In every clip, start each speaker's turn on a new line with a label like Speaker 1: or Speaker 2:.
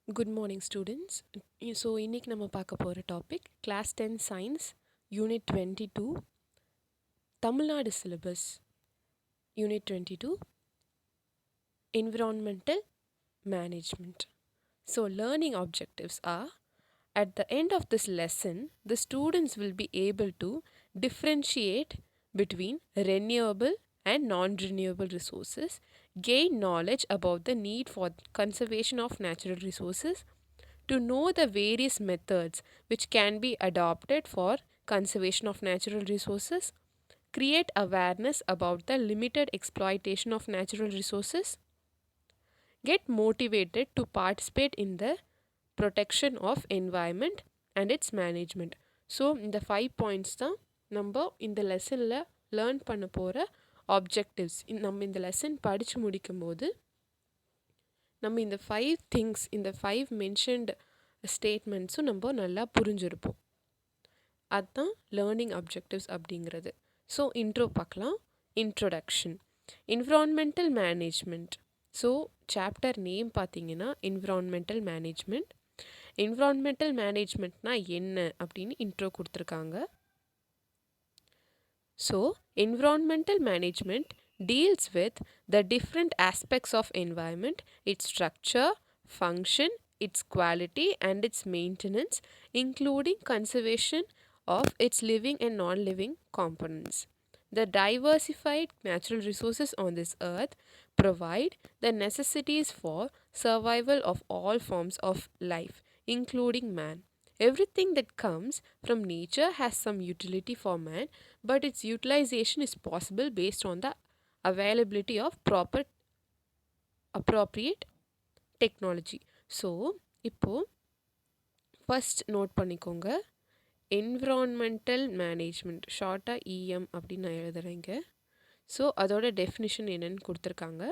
Speaker 1: Good morning, students. So இன்னைக்கு நம்ம பார்க்க போகிற topic class 10 science unit 22 Tamil Nadu syllabus unit 22 environmental management. So learning objectives are at the end of this lesson, the students will be able to differentiate between renewable and non-renewable resources, gain knowledge about the need for conservation of natural resources, to know the various methods which can be adopted for conservation of natural resources, create awareness about the limited exploitation of natural resources, get motivated to participate in the protection of environment and its management. So இந்த 5 points தான் நம்ம இந்த லெசனில் learn பண்ண போகிற objectives. நம்ம இந்த lesson படித்து முடிக்கும்போது நம்ம இந்த 5 திங்ஸ், இந்த 5 மென்ஷன்டு ஸ்டேட்மெண்ட்ஸும் நம்ம நல்லா புரிஞ்சிருப்போம். அதுதான் லேர்னிங் அப்ஜெக்டிவ்ஸ் அப்படிங்கிறது. ஸோ இன்ட்ரோ பார்க்கலாம். Introduction, environmental management. So chapter name பார்த்தீங்கன்னா என்விரான்மெண்டல் மேனேஜ்மெண்ட். என்விரான்மெண்டல் மேனேஜ்மெண்ட்னா என்ன அப்படின்னு இன்ட்ரோ கொடுத்துருக்காங்க. So environmental management deals with the different aspects of environment, its structure, function, its quality and its maintenance, including conservation of its living and non-living components. The diversified natural resources on this earth provide the necessities for survival of all forms of life, including man. Everything that comes from nature has some utility for man, but its utilization is possible based on the availability of appropriate technology. So இப்போது first note பண்ணிக்கோங்க, environmental management, ஷார்ட்டாக இஎம் அப்படின்னு நான் எழுதுறேங்க. So அதோட definition என்னன்னு கொடுத்துருக்காங்க.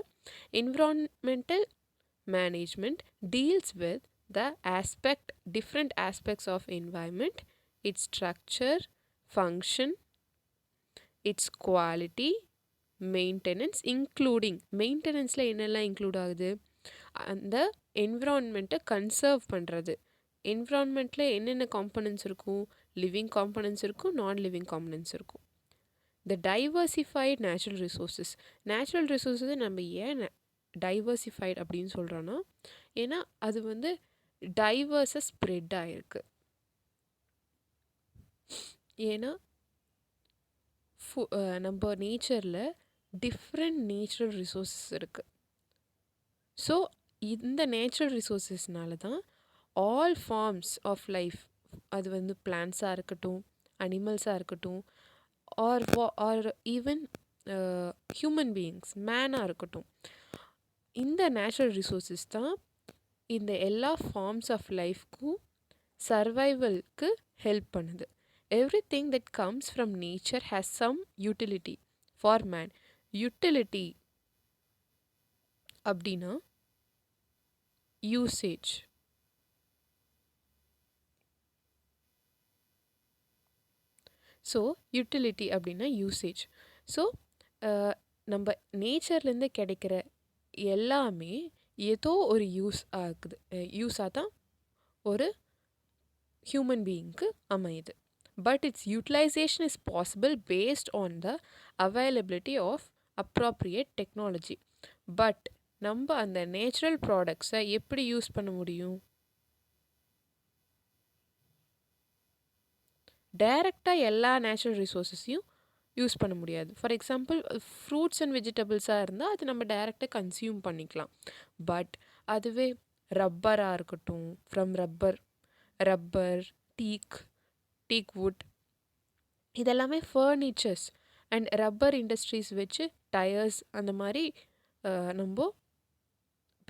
Speaker 1: Environmental management deals with the different aspects of environment, its structure, function, its quality, maintenance, including மெயின்டெனன்ஸில் என்னெல்லாம் include ஆகுது, அந்த என்விரான்மெண்ட்டை கன்சர்வ் பண்ணுறது. என்விரான்மெண்ட்டில் என்னென்ன காம்பனன்ட்ஸ் இருக்கும், லிவிங் காம்பனன்ட்ஸ் இருக்கும், நான் லிவிங் காம்பனன்ட்ஸ் இருக்கும். த டைவர்சிஃபைட் நேச்சுரல் ரிசோர்ஸஸ், நேச்சுரல் ரிசோர்ஸஸை நம்ம ஏன் டைவர்சிஃபைட் அப்படின்னு சொல்கிறோன்னா, ஏன்னா அது வந்து டைவர்ஸாக ஸ்ப்ரெட் ஆகிருக்கு. ஏன்னா நம்ம நேச்சரில் டிஃப்ரெண்ட் நேச்சுரல் ரிசோர்ஸஸ் இருக்குது. ஸோ இந்த நேச்சுரல் ரிசோர்ஸஸ்னால தான் ஆல் ஃபார்ம்ஸ் ஆஃப் லைஃப், அது வந்து பிளான்ஸாக இருக்கட்டும், அனிமல்ஸாக இருக்கட்டும், ஆர் ஈவன் ஹியூமன் பீயிங்ஸ், மேனாக இருக்கட்டும், இந்த நேச்சுரல் ரிசோர்ஸஸ் தான் இந்த எல்லா ஃபார்ம்ஸ் ஆஃப் லைஃப்க்கும் சர்வைவலுக்கு ஹெல்ப் பண்ணுது. Everything that comes from nature has some utility for man. Utility அப்படின்னா யூசேஜ். ஸோ யூட்டிலிட்டி அப்படின்னா யூசேஜ். ஸோ நம்ம நேச்சர்லேருந்து கிடைக்கிற எல்லாமே ஏதோ ஒரு யூஸாக தான் ஒரு ஹியூமன் பீயிங்க்கு அமையுது. But its utilisation is possible based on the availability of appropriate technology. But நம்ம அந்த நேச்சுரல் ப்ராடக்ட்ஸை எப்படி யூஸ் பண்ண முடியும்? டைரெக்டாக எல்லா நேச்சுரல் ரிசோர்ஸஸையும் யூஸ் பண்ண முடியாது. ஃபார் எக்ஸாம்பிள், ஃப்ரூட்ஸ் அண்ட் வெஜிடபிள்ஸாக இருந்தால் அது நம்ம டைரெக்டாக கன்சியூம் பண்ணிக்கலாம். பட் அதுவே ரப்பராக இருக்கட்டும், ஃப்ரம் ரப்பர், டீக் வுட், இதெல்லாமே ஃபர்னிச்சர்ஸ் அண்ட் ரப்பர் இண்டஸ்ட்ரீஸ் வச்சு டயர்ஸ் அந்த மாதிரி நம்ம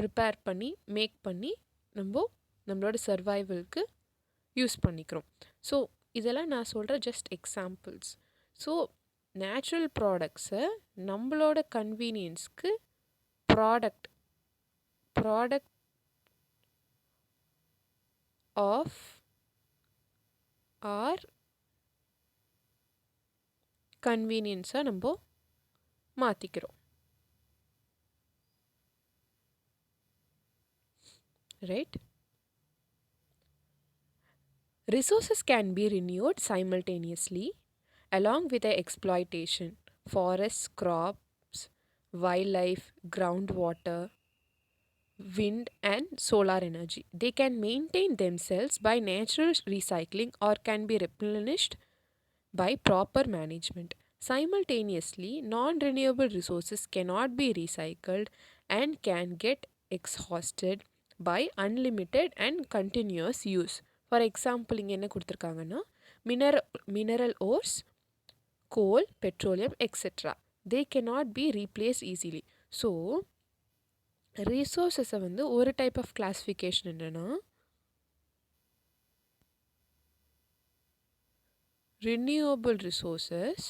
Speaker 1: ப்ரிப்பேர் பண்ணி மேக் பண்ணி நம்மளோட சர்வைவலுக்கு யூஸ் பண்ணிக்கிறோம். ஸோ இதெல்லாம் நான் சொல்கிற ஜஸ்ட் எக்ஸாம்பிள்ஸ். ஸோ நேச்சுரல் ப்ராடக்ட்ஸை நம்மளோட கன்வீனியன்ஸ்க்கு ப்ராடக்ட் ஆஃப் ஆர் கன்வீனியன்ஸாக நம்ம மாற்றிக்கிறோம். Right? Resources can be renewed simultaneously along with the exploitation. Forests, crops, wildlife, groundwater, wind, and solar energy. They can maintain themselves by natural recycling or can be replenished by proper management. Simultaneously, non renewable resources cannot be recycled and can get exhausted by unlimited and continuous use. For example, இங்கே என்ன கொடுத்துருக்காங்கன்னா mineral ores, coal, petroleum, etc. They cannot be replaced easily. So, ரிசோர்ஸஸை வந்து ஒரு type of classification என்னென்னா renewable resources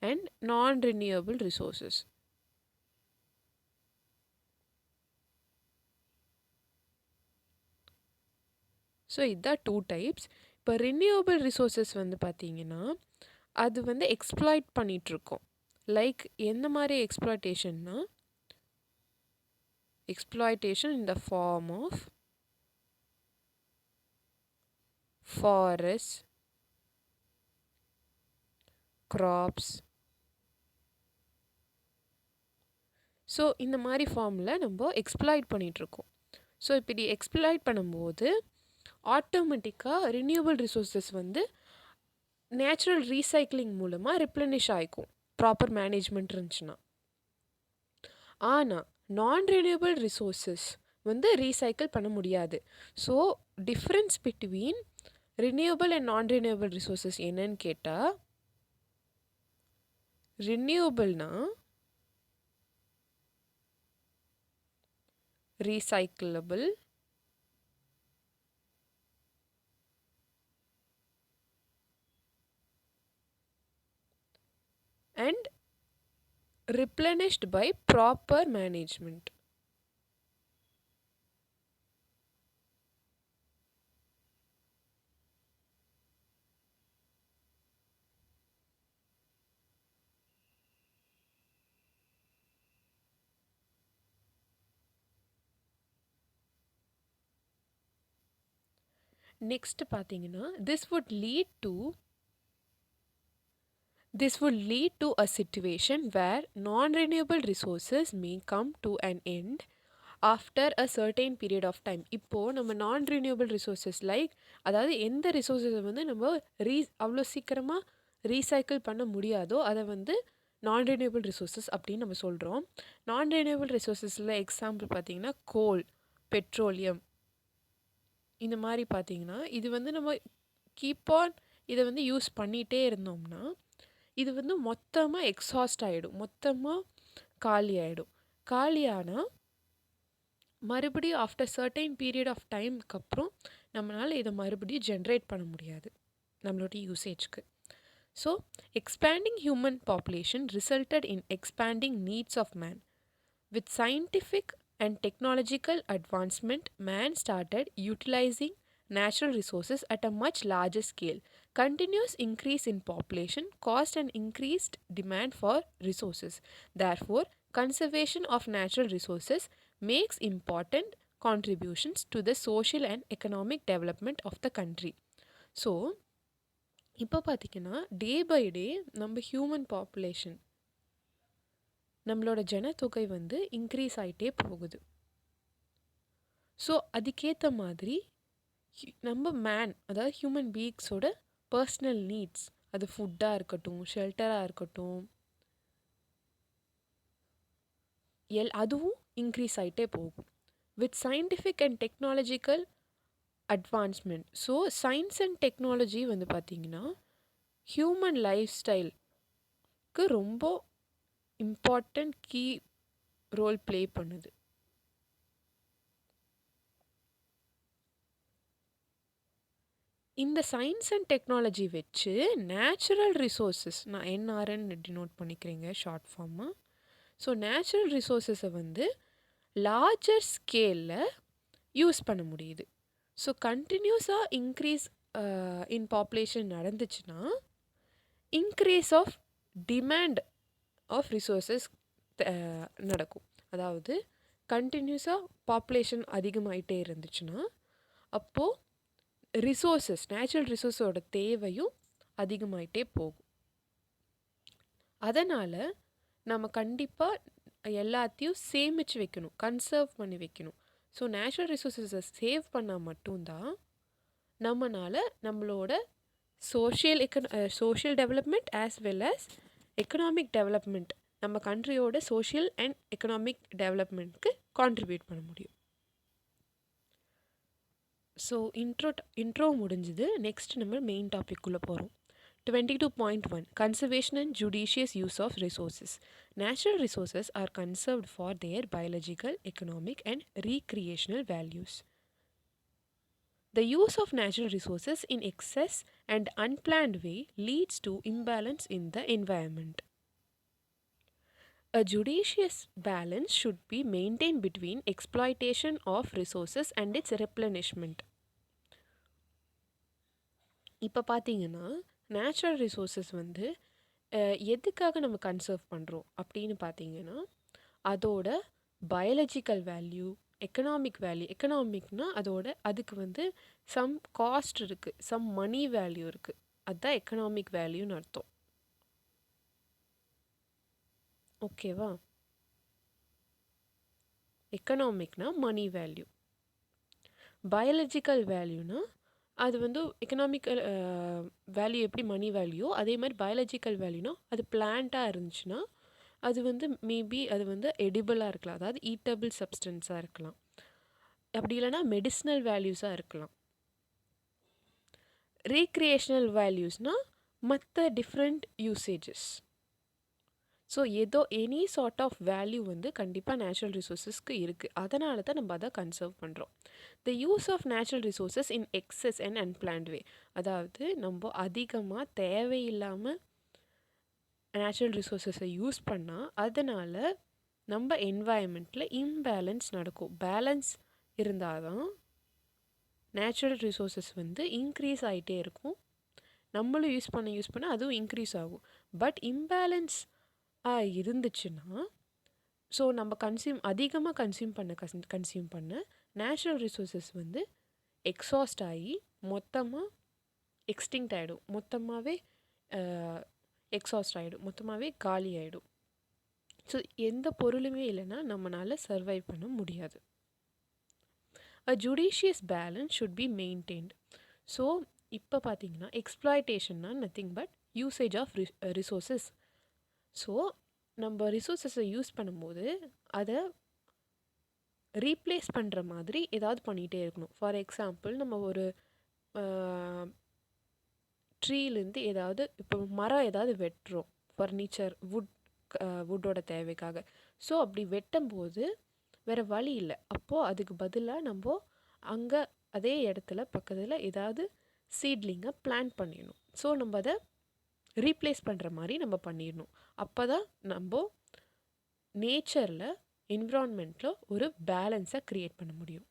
Speaker 1: and non-renewable resources. So இதுதான் two types. இப்போ renewable resources வந்து பார்த்தீங்கன்னா அது வந்து எக்ஸ்ப்ளாய்ட் பண்ணிகிட்ருக்கோம். லைக் எந்த மாதிரி எக்ஸ்ப்ளாய்டேஷன்னா exploitation in the form of forest, crops. So இந்த மாதிரி ஃபார்மில் நம்ம எக்ஸ்ப்ளாய்ட் பண்ணிகிட்ருக்கோம். ஸோ இப்படி எக்ஸ்ப்ளாய்ட் பண்ணும்போது ஆட்டோமேட்டிக்காக ரினியூவபிள் ரிசோர்ஸஸ் வந்து நேச்சுரல் ரீசைக்ளிங் மூலமாக ரிப்ளனிஷ் ஆகிக்கும் ப்ராப்பர் மேனேஜ்மெண்ட் இருந்துச்சுன்னா. ஆனால் நான் ரினியூவபிள் ரிசோர்ஸஸ் வந்து ரீசைக்கிள் பண்ண முடியாது. So difference between renewable and நான் ரினியூவபிள் ரிசோர்ஸஸ் என்னன்னு கேட்டால், ரினியூவபிள்னா recyclable and replenished by proper management. Next பார்த்தீங்கன்னா this would lead to a situation where non-renewable resources may come to an end after a certain period of time. இப்போது நம்ம நான் renewable resources like அதாவது எந்த ரிசோர்ஸஸை வந்து நம்ம அவ்வளோ சீக்கிரமாக ரீசைக்கிள் பண்ண முடியாதோ அதை வந்து நான் ரினியூவபிள் ரிசோர்ஸஸ் அப்படின்னு நம்ம சொல்கிறோம். நான் ரினியூவபிள் ரிசோர்ஸஸில் எக்ஸாம்பிள் பார்த்தீங்கன்னா கோல், பெட்ரோலியம், இந்த மாதிரி பார்த்தீங்கன்னா இது வந்து நம்ம கீப் ஆன் இதை வந்து யூஸ் பண்ணிகிட்டே இருந்தோம்னா இது வந்து மொத்தமாக எக்ஸாஸ்ட் ஆகிடும், மொத்தமாக காலி ஆகிடும். காலியானால் மறுபடியும் ஆஃப்டர் சர்டைன் பீரியட் ஆஃப் டைமுக்கு அப்புறம் நம்மளால் இதை மறுபடியும் ஜென்ரேட் பண்ண முடியாது நம்மளோட யூசேஜ்க்கு. So expanding human population resulted in expanding needs of man. With scientific and technological advancement, man started utilizing natural resources at a much larger scale. Continuous increase in population caused an increased demand for resources. Therefore, conservation of natural resources makes important contributions to the social and economic development of the country. So, இப்போ பார்த்திங்கன்னா day by day நம்ம human population நம்மளோட ஜனத்தொகை வந்து increase ஆகிட்டே போகுது. So அதுக்கேற்ற மாதிரி நம்ம அதாவது ஹியூமன் பீயிங்ஸோட பர்சனல் நீட்ஸ், அது ஃபுட்டாக இருக்கட்டும், ஷெல்டராக இருக்கட்டும், அதுவும் இன்க்ரீஸ் ஆகிட்டே போகும். With scientific and technological advancement. So science and technology வந்து பார்த்திங்கன்னா ஹியூமன் லைஃப் ஸ்டைலுக்கு ரொம்ப இம்பார்ட்டண்ட் கீ ரோல் ப்ளே பண்ணுது. இந்த சயின்ஸ் அண்ட் டெக்னாலஜி வச்சு நேச்சுரல் ரிசோர்ஸஸ், நான் என்ஆர்என்னு டினோட் பண்ணிக்கிறேங்க ஷார்ட் ஃபார்மாக. ஸோ நேச்சுரல் ரிசோர்ஸஸை வந்து லார்ஜர் ஸ்கேலில் யூஸ் பண்ண முடியுது. ஸோ கண்டினியூஸாக இன்க்ரீஸ் இன் பாப்புலேஷன் நடந்துச்சுன்னா increase of demand of resources நடக்கும். அதாவது கண்டினியூஸாக பாப்புலேஷன் அதிகமாகிட்டே இருந்துச்சுன்னா அப்போது ரிசோர்ஸஸ் நேச்சுரல் ரிசோர்ஸோட தேவையும் அதிகமாயிட்டே போகும். அதனால் நம்ம கண்டிப்பாக எல்லாத்தையும் சேமித்து வைக்கணும், கன்சர்வ் பண்ணி வைக்கணும். ஸோ நேச்சுரல் ரிசோர்ஸஸை சேவ் பண்ணால் மட்டும்தான் நம்மளால் நம்மளோட social development as well as economic development, நம்ம கண்ட்ரியோட சோஷியல் அண்ட் எக்கனாமிக் டெவலப்மெண்ட்க்கு கான்ட்ரிபியூட் பண்ண முடியும். ஸோ இன்ட்ரோ முடிஞ்சுது. நெக்ஸ்ட் நம்ம மெயின் டாபிக்குள்ளே போகிறோம். 22.1 Conservation and Judicious Use of Resources. Natural resources are conserved for their biological, economic, and recreational values. The use of natural resources in excess and unplanned way leads to imbalance in the environment. A judicious balance should be maintained between exploitation of resources and its replenishment. இப்போ பார்த்தீங்கன்னா natural resources வந்து எதுக்காக நம்ம conserve பண்ணுறோம் அப்படின்னு பார்த்தீங்கன்னா, அதோட biological value, economic value, எக்கனாமிக்னா அதுக்கு வந்து சம் காஸ்ட் இருக்குது, சம் மணி வேல்யூ இருக்குது. அதுதான் எக்கனாமிக் வேல்யூன்னு அர்த்தம். ஓகேவா? எக்கனாமிக்னா மணி வேல்யூ, பயாலஜிக்கல் வேல்யூனா அது வந்து எக்கனாமிக்கல் வேல்யூ எப்படி மணி வேல்யூ, அதே மாதிரி பயாலஜிக்கல் வேல்யூனா அது பிளான்ட்டாக இருந்துச்சுன்னா அது வந்து மேபி அது வந்து எடிபிளாக இருக்கலாம், அதாவது ஈட்டபிள் சப்ஸ்டன்ஸாக இருக்கலாம், அப்படி இல்லைனா மெடிசினல் வேல்யூஸாக இருக்கலாம். ரீக்ரியேஷனல் வேல்யூஸ்னால் மற்ற different usages. So any sort of value வந்து கண்டிப்பாக நேச்சுரல் ரிசோர்ஸஸ்க்கு இருக்குது. அதனால தான் நம்ம அதை கன்சர்வ் பண்ணுறோம். The use of natural resources in excess and unplanned way, அதாவது நம்ம அதிகமாக தேவையில்லாமல் நேச்சுரல் ரிசோர்ஸஸை யூஸ் பண்ணால் அதனால் நம்ம என்வாயன்மெண்ட்டில் இம்பேலன்ஸ் நடக்கும். பேலன்ஸ் இருந்தால் தான் நேச்சுரல் ரிசோர்ஸஸ் வந்து இன்க்ரீஸ் ஆகிட்டே இருக்கும். நம்மளும் யூஸ் பண்ண அதுவும் இன்க்ரீஸ் ஆகும். பட் இம்பேலன்ஸ் இருந்துச்சுன்னா, ஸோ நம்ம அதிகமாக கன்சியூம் பண்ண நேச்சுரல் ரிசோர்ஸஸ் வந்து எக்ஸாஸ்ட் ஆகி மொத்தமாக எக்ஸ்டிங்க்ட் ஆகிடும், மொத்தமாகவே எக்ஸாஸ்ட் ஆகிடும், மொத்தமாகவே காலி ஆகிடும். ஸோ எந்த பொருளுமே இல்லைன்னா நம்மளால் சர்வைவ் பண்ண முடியாது. A judicious balance should be maintained. So இப்போ பார்த்தீங்கன்னா எக்ஸ்ப்ளாய்டேஷன்னா nothing but usage of resources. So நம்ம ரிசோர்ஸஸை யூஸ் பண்ணும்போது அதை ரீப்ளேஸ் பண்ணுற மாதிரி ஏதாவது பண்ணிகிட்டே இருக்கணும். ஃபார் எக்ஸாம்பிள், நம்ம ஒரு ட்ரீலேருந்து இப்போ மரம் ஏதாவது வெட்டுறோம், ஃபர்னிச்சர் வுட்டோட தேவைக்காக. ஸோ அப்படி வெட்டும்போது வேறு வழி இல்லை, அப்போது அதுக்கு பதிலாக நம்ம அங்கே அதே இடத்துல பக்கத்தில் ஏதாவது சீட்லிங்கை பிளான்ட் பண்ணிடணும். ஸோ நம்ம அதை ரீப்ளேஸ் பண்ணுற மாதிரி நம்ம பண்ணிடணும். அப்போ தான் நம்ம நேச்சரில், என்விரான்மெண்ட்டில் ஒரு பேலன்ஸை க்ரியேட் பண்ண முடியும்.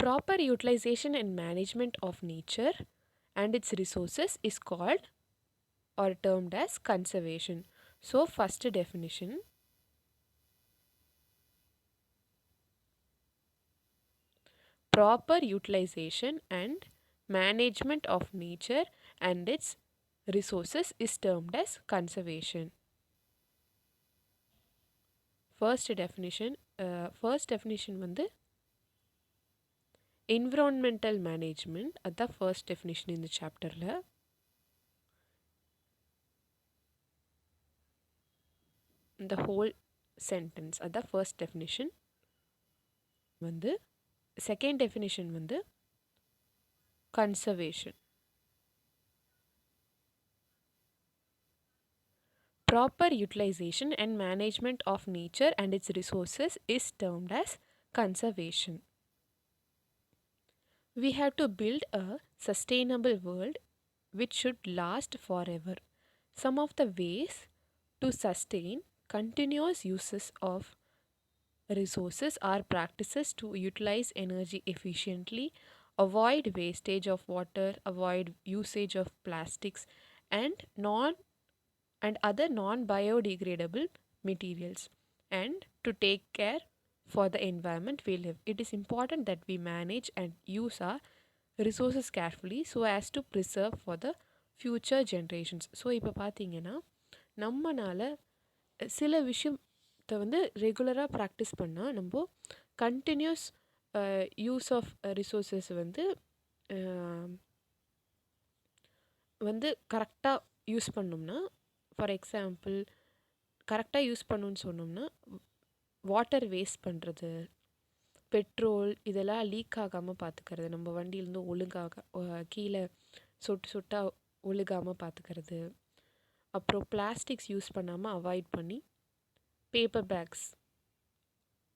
Speaker 1: Proper utilisation and management of nature and its resources is called or termed as conservation. So first definition, proper utilization and management of nature and its resources is termed as conservation. First definition வந்து environmental management, அதான் first definition இந்த சாப்டரில். the whole sentence, அதான் first definition. வந்து second definition வந்து conservation. Proper utilization and management of nature and its resources is termed as conservation. We have to build a sustainable world which should last forever. Some of the ways to sustain continuous uses of resources are practices to utilize energy efficiently, avoid wastage of water, avoid usage of plastics and other non-biodegradable materials, and to take care for the environment we live. It is important that we manage and use our resources carefully so as to preserve for the future generations. So இப்போ பார்த்தீங்கன்னா நம்மனால சில விஷயத்தை வந்து ரெகுலராக practice பண்ணால் நம்ம continuous use of resources அஹ், வந்து கரெக்டாக யூஸ் பண்ணோம்னா, ஃபார் எக்ஸாம்பிள் கரெக்டாக யூஸ் பண்ணணும்னு சொன்னோம்னா வாட்டர் வேஸ்ட் பண்ணுறது, பெட்ரோல் இதெல்லாம் லீக் ஆகாமல் பார்த்துக்கிறது, நம்ம வண்டியிலேருந்து ஒழுங்காக கீழே சொட்டு சொட்டாக ஒழுகாமல் பார்த்துக்கிறது, அப்புறம் பிளாஸ்டிக்ஸ் யூஸ் பண்ணாமல் அவாய்ட் பண்ணி பேப்பர் பேக்ஸ்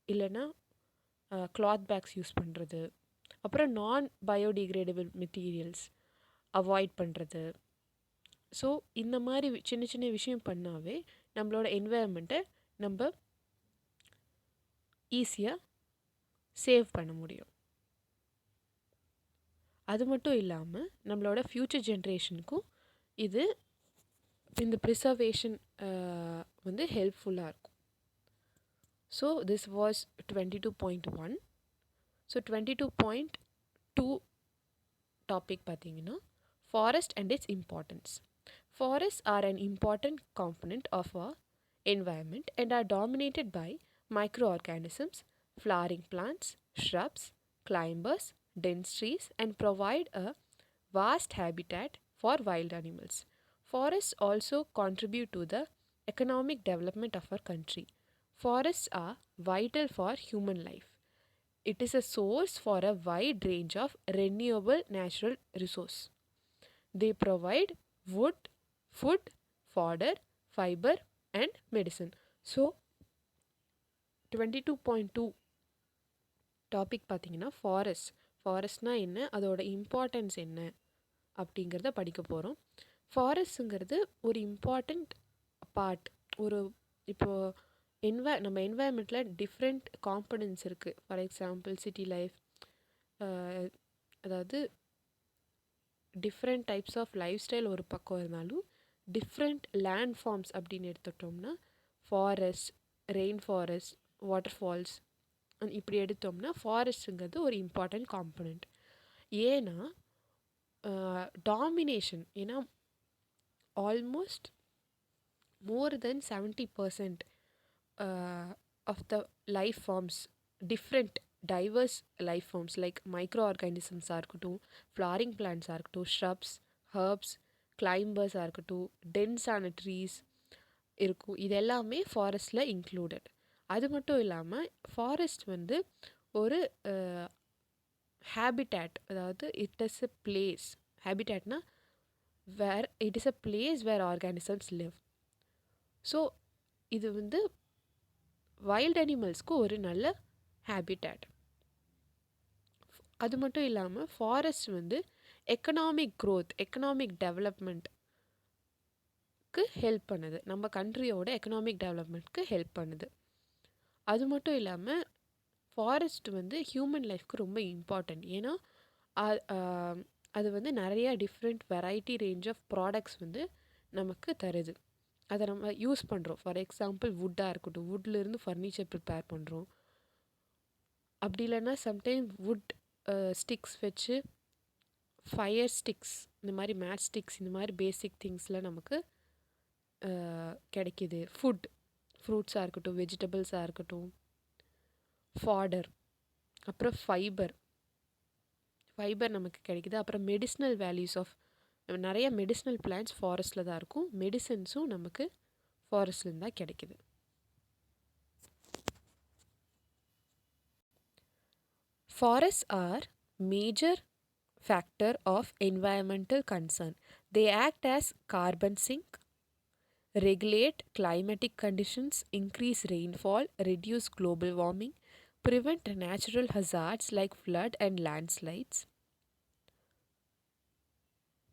Speaker 1: இல்லைன்னா கிளாத் பேக்ஸ் யூஸ் பண்ணுறது, அப்புறம் நான் பயோடிகிரேடபிள் மெட்டீரியல்ஸ் அவாய்ட் பண்ணுறது. ஸோ இந்த மாதிரி சின்ன சின்ன விஷயம் பண்ணாவே நம்மளோட என்வாயர்மெண்ட்டை நம்ம ஈஸியாக சேவ் பண்ண முடியும். அது மட்டும் இல்லாமல் நம்மளோட ஃப்யூச்சர் ஜென்ரேஷனுக்கும் இது இந்த ப்ரிசர்வேஷன் வந்து ஹெல்ப்ஃபுல்லாக இருக்கும். So this was 22.1. So 22.2 topic பார்த்தீங்கன்னா forest and its importance. Forests are an important component of our environment and are dominated by microorganisms, flowering plants, shrubs, climbers, dense trees, and provide a vast habitat for wild animals. Forests also contribute to the economic development of our country. Forests are vital for human life. It is a source for a wide range of renewable natural resource. They provide wood, food, fodder, fiber, and medicine. So 22.2 topic பார்த்தீங்கன்னா ஃபாரஸ்ட்னா என்ன, அதோட importance என்ன அப்படிங்கிறத படிக்க போகிறோம். ஃபாரஸ்ட்டுங்கிறது ஒரு important part. ஒரு இப்போது நம்ம என்வாயர்மெண்ட்டில் டிஃப்ரெண்ட் காம்பனன்ட்ஸ் இருக்குது. ஃபார் எக்ஸாம்பிள் சிட்டி லைஃப், அதாவது different types of life style ஒரு பக்கம் இருந்தாலும் டிஃப்ரெண்ட் லேண்ட் ஃபார்ம்ஸ் அப்படின்னு எடுத்துட்டோம்னா forest, rain forest, water falls இப்படி எடுத்தோம்னா ஃபாரஸ்ட்டுங்கிறது ஒரு இம்பார்ட்டண்ட் காம்பனண்ட். ஏன்னா டாமினேஷன், ஏன்னா almost more than 70% of the life forms, different diverse life forms like micro ஆர்கானிசம்ஸாக இருக்கட்டும், ஃப்ளாரிங் பிளான்ட்ஸாக இருக்கட்டும், ஷ்ரப்ஸ், ஹர்ப்ஸ், கிளைம்பர்ஸாக இருக்கட்டும், டென்ஸான ட்ரீஸ் இருக்கும். இது எல்லாமே ஃபாரஸ்ட்டில் இன்க்ளூடட். அது மட்டும் இல்லாமல் ஃபாரஸ்ட் வந்து ஒரு ஹேபிட்டேட், அதாவது இட் இஸ் எ பிளேஸ். ஹேபிட்டேட்னா it is a place where organisms live. So இது வந்து வைல்ட் அனிமல்ஸ்க்கு ஒரு நல்ல ஹேபிட்டேட். அது மட்டும் இல்லாமல் ஃபாரஸ்ட் வந்து எக்கனாமிக் க்ரோத், எக்கனாமிக் டெவலப்மெண்ட்க்கு ஹெல்ப் பண்ணுது. நம்ம கண்ட்ரியோட எக்கனாமிக் டெவலப்மெண்ட்க்கு ஹெல்ப் பண்ணுது. அது மட்டும் இல்லாமல் ஃபாரஸ்ட் வந்து ஹியூமன் லைஃப்க்கு ரொம்ப இம்பார்ட்டன்ட். ஏன்னா அது வந்து நிறைய different variety range of products வந்து நமக்கு தருது. அதை நம்ம யூஸ் பண்ணுறோம். ஃபார் எக்ஸாம்பிள் வுட்டாக இருக்கட்டும், வுட்லேருந்து ஃபர்னிச்சர் ப்ரிப்பேர் பண்ணுறோம். அப்படி இல்லைன்னா சம்டைம் வுட் ஸ்டிக்ஸ் வச்சு ஃபயர் ஸ்டிக்ஸ், இந்த மாதிரி மேட் ஸ்டிக்ஸ், இந்த மாதிரி பேசிக் திங்ஸ்லாம் நமக்கு கிடைக்கிது. ஃப்ரூட்ஸாக இருக்கட்டும், வெஜிடபிள்ஸாக இருக்கட்டும், ஃபாடர், அப்புறம் ஃபைபர் நமக்கு கிடைக்கிது. அப்புறம் மெடிசினல் வேல்யூஸ் ஆஃப் நிறைய மெடிசினல் பிளான்ட்ஸ் ஃபாரஸ்ட்டில் தான் இருக்கும். மெடிசன்ஸும் நமக்கு ஃபாரஸ்ட்லேருந்து தான் கிடைக்கிது. Forests are major factor of environmental concern. They act as carbon sink, regulate climatic conditions, increase rainfall, reduce global warming, prevent natural hazards like flood and landslides,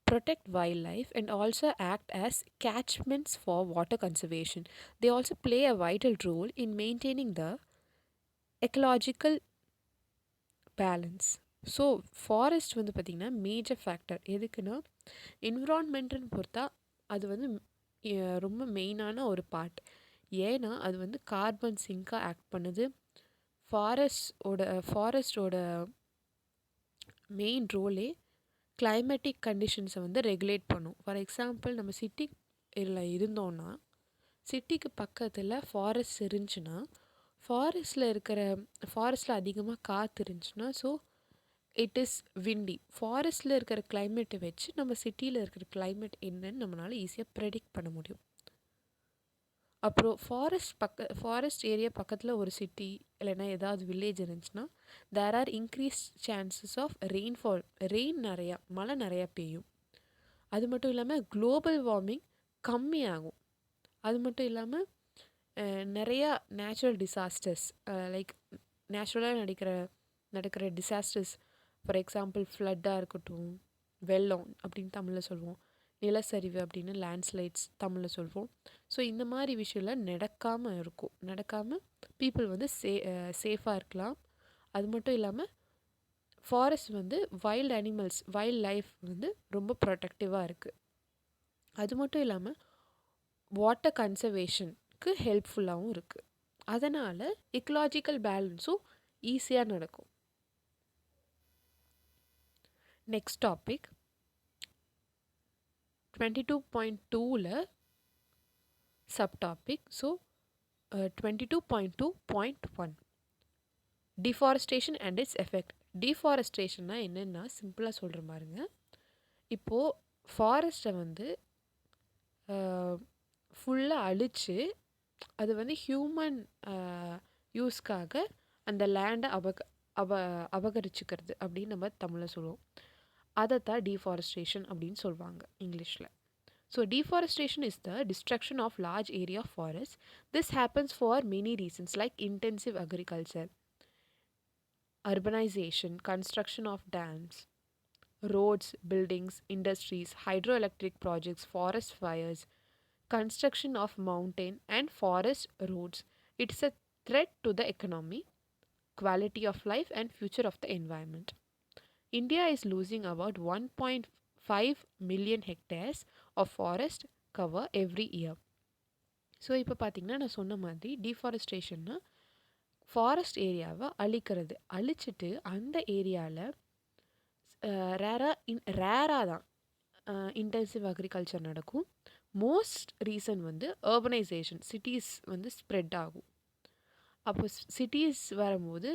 Speaker 1: protect wildlife, and also act as catchments for water conservation. They also play a vital role in maintaining the ecological balance. So forest வந்து பார்த்திங்கன்னா major factor. எதுக்குன்னா என்விரான்மெண்ட்டுன்னு பொறுத்தா அது வந்து ரொம்ப மெயினான ஒரு part. ஏன்னா அது வந்து கார்பன் சிங்காக ஆக்ட் பண்ணுது, ஃபாரஸ்டோட மெயின் ரோலே கிளைமேட்டிக் கண்டிஷன்ஸை வந்து ரெகுலேட் பண்ணும். ஃபார் எக்ஸாம்பிள் நம்ம சிட்டியில் இருந்தோன்னா, சிட்டிக்கு பக்கத்தில் ஃபாரஸ்ட் இருந்துச்சுன்னா, ஃபாரஸ்ட்டில் அதிகமாக காற்று இருந்துச்சுன்னா, ஸோ இட் இஸ் விண்டி. ஃபாரஸ்ட்டில் இருக்கிற கிளைமேட்டை வச்சு நம்ம சிட்டியில் இருக்கிற கிளைமேட் என்னன்னு நம்மளால் ஈஸியாக ப்ரெடிக்ட் பண்ண முடியும். அப்புறம் ஃபாரஸ்ட் ஏரியா பக்கத்தில் ஒரு சிட்டி இல்லைன்னா ஏதாவது வில்லேஜ் இருந்துச்சுன்னா, there are increase chances of rainfall. மழை நிறையா பெய்யும். அது மட்டும் இல்லாமல் குளோபல் வார்மிங் கம்மியாகும். அது மட்டும் இல்லாமல் நிறையா நேச்சுரல் டிசாஸ்டர்ஸ், லைக் நேச்சுரலாக நடக்கிற டிசாஸ்டர்ஸ், ஃபார் எக்ஸாம்பிள் ஃப்ளட்டாக இருக்கட்டும், வெள்ளம் அப்படின்னு தமிழில் சொல்லுவோம், நிலச்சரிவு அப்படின்னு லேண்ட்ஸ்லைட்ஸ் தமிழில் சொல்லுவோம். ஸோ இந்த மாதிரி விஷயம்லாம் நடக்காமல் பீப்புள் வந்து சேஃபாக இருக்கலாம். அது மட்டும் இல்லாமல் ஃபாரஸ்ட் வந்து வைல்ட் லைஃப் வந்து ரொம்ப ப்ரொடெக்டிவாக இருக்குது. அது மட்டும் இல்லாமல் வாட்டர் கன்சர்வேஷனுக்கு ஹெல்ப்ஃபுல்லாகவும் இருக்குது. அதனால் எக்கலாஜிக்கல் பேலன்ஸும் ஈஸியாக நடக்கும். நெக்ஸ்ட் டாபிக் 22.2ல் subtopic. So 22.2.1 deforestation and its effect. டிஃபாரஸ்டேஷன்னா என்னென்னா சிம்பிளாக சொல்கிற பாருங்க. இப்போது ஃபாரஸ்ட்டை வந்து ஃபுல்லாக அழித்து அது வந்து ஹியூமன் யூஸ்க்காக அந்த லேண்டை அபகரிச்சுக்கிறது அப்படின்னு நம்ம தமிழில் சொல்லுவோம். அதைத்தான் டிஃபாரஸ்டேஷன் அப்படின்னு சொல்லுவாங்க இங்கிலீஷில். So deforestation is the destruction of large area of forest. This happens for many reasons like intensive agriculture, urbanization, construction of dams, roads, buildings, industries, hydroelectric projects, forest fires, construction of mountain and forest roads. It's a threat to the economy, quality of life and future of the environment. India is losing about 1.5 million hectares of forest cover every year. So இப்போ பார்த்தீங்கன்னா நான் சொன்ன மாதிரி டிஃபாரஸ்டேஷன்னா forest ஏரியாவை அழிச்சிட்டு அந்த ஏரியாவில் ரேராக தான் இன்டென்சிவ் அக்ரிகல்ச்சர் நடக்கும். மோஸ்ட் ரீசன் வந்து அர்பனைசேஷன், சிட்டிஸ் வந்து ஸ்ப்ரெட் ஆகும். அப்போ சிட்டிஸ் வரும்போது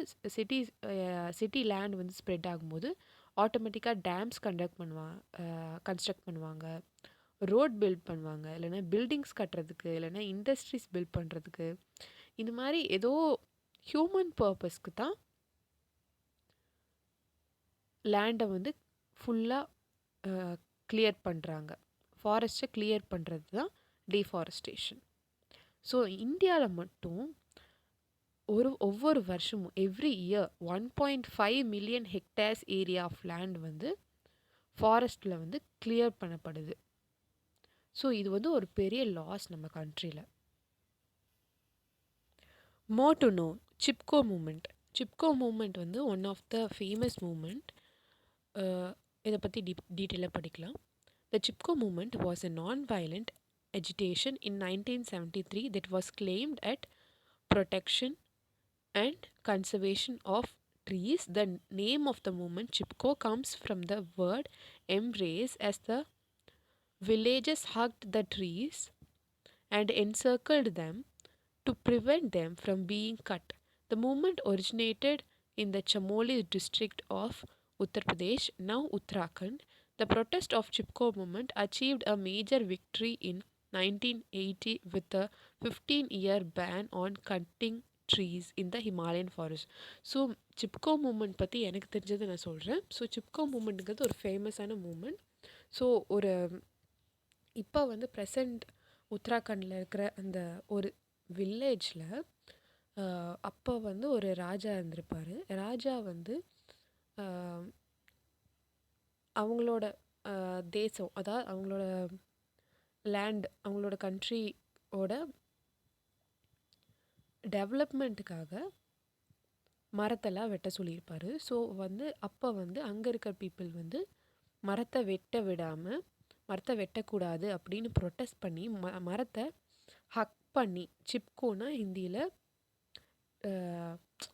Speaker 1: சிட்டி லேண்ட் வந்து ஸ்ப்ரெட் ஆகும்போது ஆட்டோமேட்டிக்காக டேம்ஸ் கன்ஸ்ட்ரக்ட் பண்ணுவாங்க, ரோட் பில்ட் பண்ணுவாங்க, இல்லைன்னா பில்டிங்ஸ் கட்டுறதுக்கு, இல்லைன்னா இண்டஸ்ட்ரீஸ் பில்ட் பண்ணுறதுக்கு. இந்த மாதிரி ஏதோ ஹியூமன் பர்பஸ்க்கு தான் லேண்டை வந்து ஃபுல்லாக கிளியர் பண்ணுறாங்க. ஃபாரஸ்ட்டை கிளியர் பண்ணுறது தான் டிஃபாரஸ்டேஷன். ஸோ இந்தியாவில் மட்டும் ஒவ்வொரு வருஷமும் every year 1.5 million hectares area of land வந்து ஃபாரஸ்ட்டில் வந்து கிளியர் பண்ணப்படுது. ஸோ இது வந்து ஒரு பெரிய லாஸ் நம்ம கண்ட்ரியில். More to know Chipko movement வந்து one of the famous movement. இதை பற்றி டீட்டெயிலாக படிக்கலாம். The Chipko movement was a non-violent agitation in 1973 that was claimed at protection and conservation of trees. The name of the movement Chipko comes from the word embrace, as the villagers hugged the trees and encircled them to prevent them from being cut. The movement originated in the Chamoli district of Uttar Pradesh, now Uttarakhand. The protest of Chipko movement achieved a major victory in 1980 with a 15-year ban on cutting trees in the Himalayan forest. So Chipko movement பற்றி எனக்கு தெரிஞ்சதை நான் சொல்கிறேன். So Chipko மூமெண்ட்டுங்கிறது ஒரு ஃபேமஸான moment. So இப்போ வந்து present உத்தராகண்டில் இருக்கிற அந்த ஒரு வில்லேஜில் அப்போ வந்து ஒரு ராஜா இருந்திருப்பார். ராஜா வந்து அவங்களோட தேசம், அதாவது அவங்களோட லேண்ட், அவங்களோட கண்ட்ரியோட டெவலப்மெண்ட்டுக்காக மரத்தெல்லாம் வெட்ட சொல்லியிருப்பார். ஸோ வந்து அப்போ வந்து அங்கே இருக்கிற பீப்புள் வந்து மரத்தை வெட்டக்கூடாது அப்படின்னு ப்ரொட்டஸ்ட் பண்ணி மரத்தை ஹக் பண்ணி, சிப்கோனா ஹிந்தியில்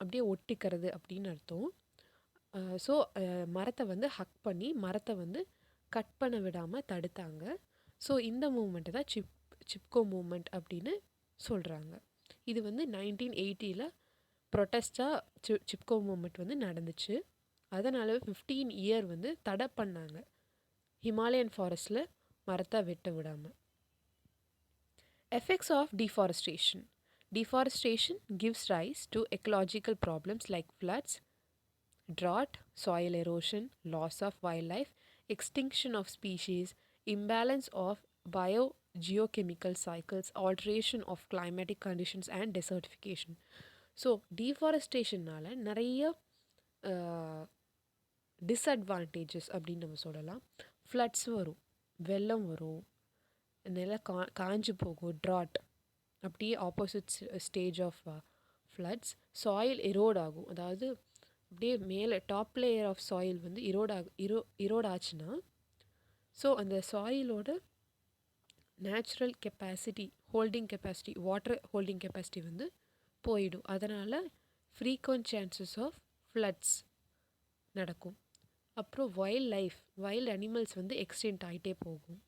Speaker 1: அப்படியே ஒட்டிக்கிறது அப்படின்னு அர்த்தம். ஸோ மரத்தை வந்து ஹக் பண்ணி மரத்தை வந்து கட் பண்ண விடாமல் தடுத்தாங்க. ஸோ இந்த மூமெண்ட்டை தான் சிப்கோ மூமெண்ட் அப்படின்னு சொல்கிறாங்க. இது வந்து 1980 ப்ரொட்டஸ்டாக சிப்கோ மூமெண்ட் வந்து நடந்துச்சு. அதனால் 15 இயர் வந்து தடை பண்ணாங்க ஹிமாலயன் ஃபாரஸ்டில் மரத்தை வெட்ட விடாமல். Effects of deforestation. Deforestation gives rise to ecological problems like floods, drought, soil erosion, loss of wildlife, extinction of species, imbalance of biogeochemical cycles, alteration of climatic conditions and desertification. So டீஃபாரஸ்டேஷனால் நிறைய disadvantages அப்படின்னு நம்ம சொல்லலாம். Floods வரும், வெள்ளம் வரும், நிலம் காஞ்சு போகும், ட்ராட், அப்படியே opposite stage of floods. Soil erode ஆகும், அதாவது அப்படியே மேலே டாப் லேயர் ஆஃப் சாயில் வந்து இரோட் ஆச்சுன்னா ஸோ அந்த சாயிலோட natural capacity, holding capacity, water holding capacity வந்து போயிடும். அதனால் ஃப்ரீக்வெண்ட் சான்சஸ் ஆஃப் ஃப்ளட்ஸ் நடக்கும். அப்புறம் வைல்ட் அனிமல்ஸ் வந்து எக்ஸ்டெண்ட் ஆகிட்டே போகும்.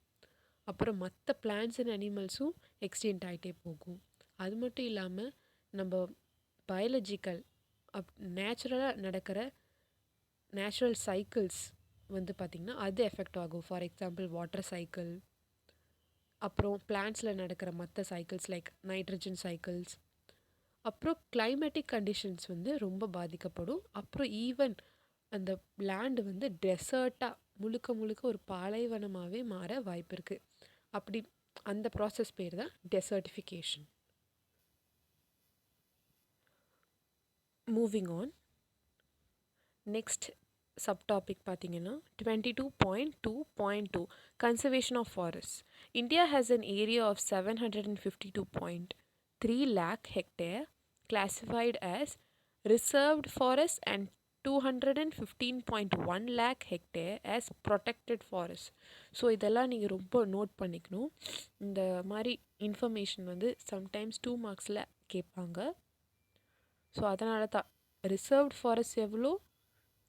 Speaker 1: அப்புறம் மற்ற பிளான்ட்ஸ் அண்ட் அனிமல்ஸும் எக்ஸ்டெண்ட் ஆகிட்டே போகும். அது மட்டும் இல்லாமல் நம்ம பயாலஜிக்கல் நேச்சுரலாக நடக்கிற நேச்சுரல் சைக்கிள்ஸ் வந்து பார்த்திங்கன்னா அது எஃபெக்ட் ஆகும். ஃபார் எக்ஸாம்பிள் வாட்டர் சைக்கிள், அப்புறம் பிளான்ட்ஸில் நடக்கிற மற்ற சைக்கிள்ஸ் லைக் நைட்ரஜன் சைக்கிள்ஸ். அப்புறம் கிளைமேட்டிக் கண்டிஷன்ஸ் வந்து ரொம்ப பாதிக்கப்படும். அப்புறம் ஈவன் அந்த லேண்டு வந்து டெசர்ட்டாக முழுக்க ஒரு பாலைவனமாகவே மாற வாய்ப்பு இருக்குது. அப்படி அந்த ப்ராசஸ் பேர் தான் desertification. Moving on, next subtopic பார்த்தீங்கன்னா 22.2.2 conservation of forest. India has an area of 752.3 lakh hectare classified as reserved forest and 215.1 lakh hectare as protected forest. So இதெல்லாம் நீங்கள் ரொம்ப நோட் பண்ணிக்கணும். இந்த மாதிரி இன்ஃபர்மேஷன் வந்து சம்டைம்ஸ் 2 மார்க்ஸில் கேட்பாங்க. ஸோ அதனால தான் ரிசர்வ்ட் ஃபாரஸ்ட் எவ்வளோ,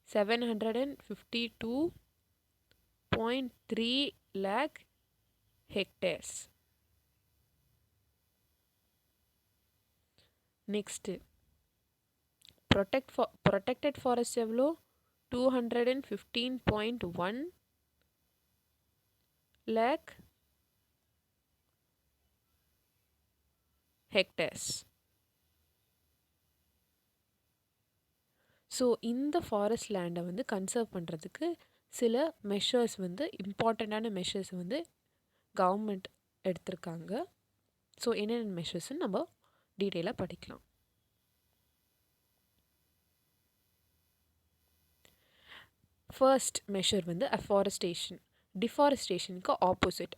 Speaker 1: 752.3 lakh hectares. Next protected forest எவ்வளோ, 215.1 lakh hectares. ஸோ இந்த ஃபாரஸ்ட் லேண்டை வந்து கன்சர்வ் பண்ணுறதுக்கு சில மெஷர்ஸ் வந்து இம்பார்ட்டண்ட்டான மெஷர்ஸ் வந்து கவர்மெண்ட் எடுத்திருக்காங்க. ஸோ என்னென்ன மெஷர்ஸ்ன்னு நம்ம டீட்டெயிலாக படிக்கலாம். ஃபர்ஸ்ட் மெஷர் வந்து அஃபாரஸ்டேஷன். டிஃபாரஸ்டேஷனுக்கு ஆப்போசிட்.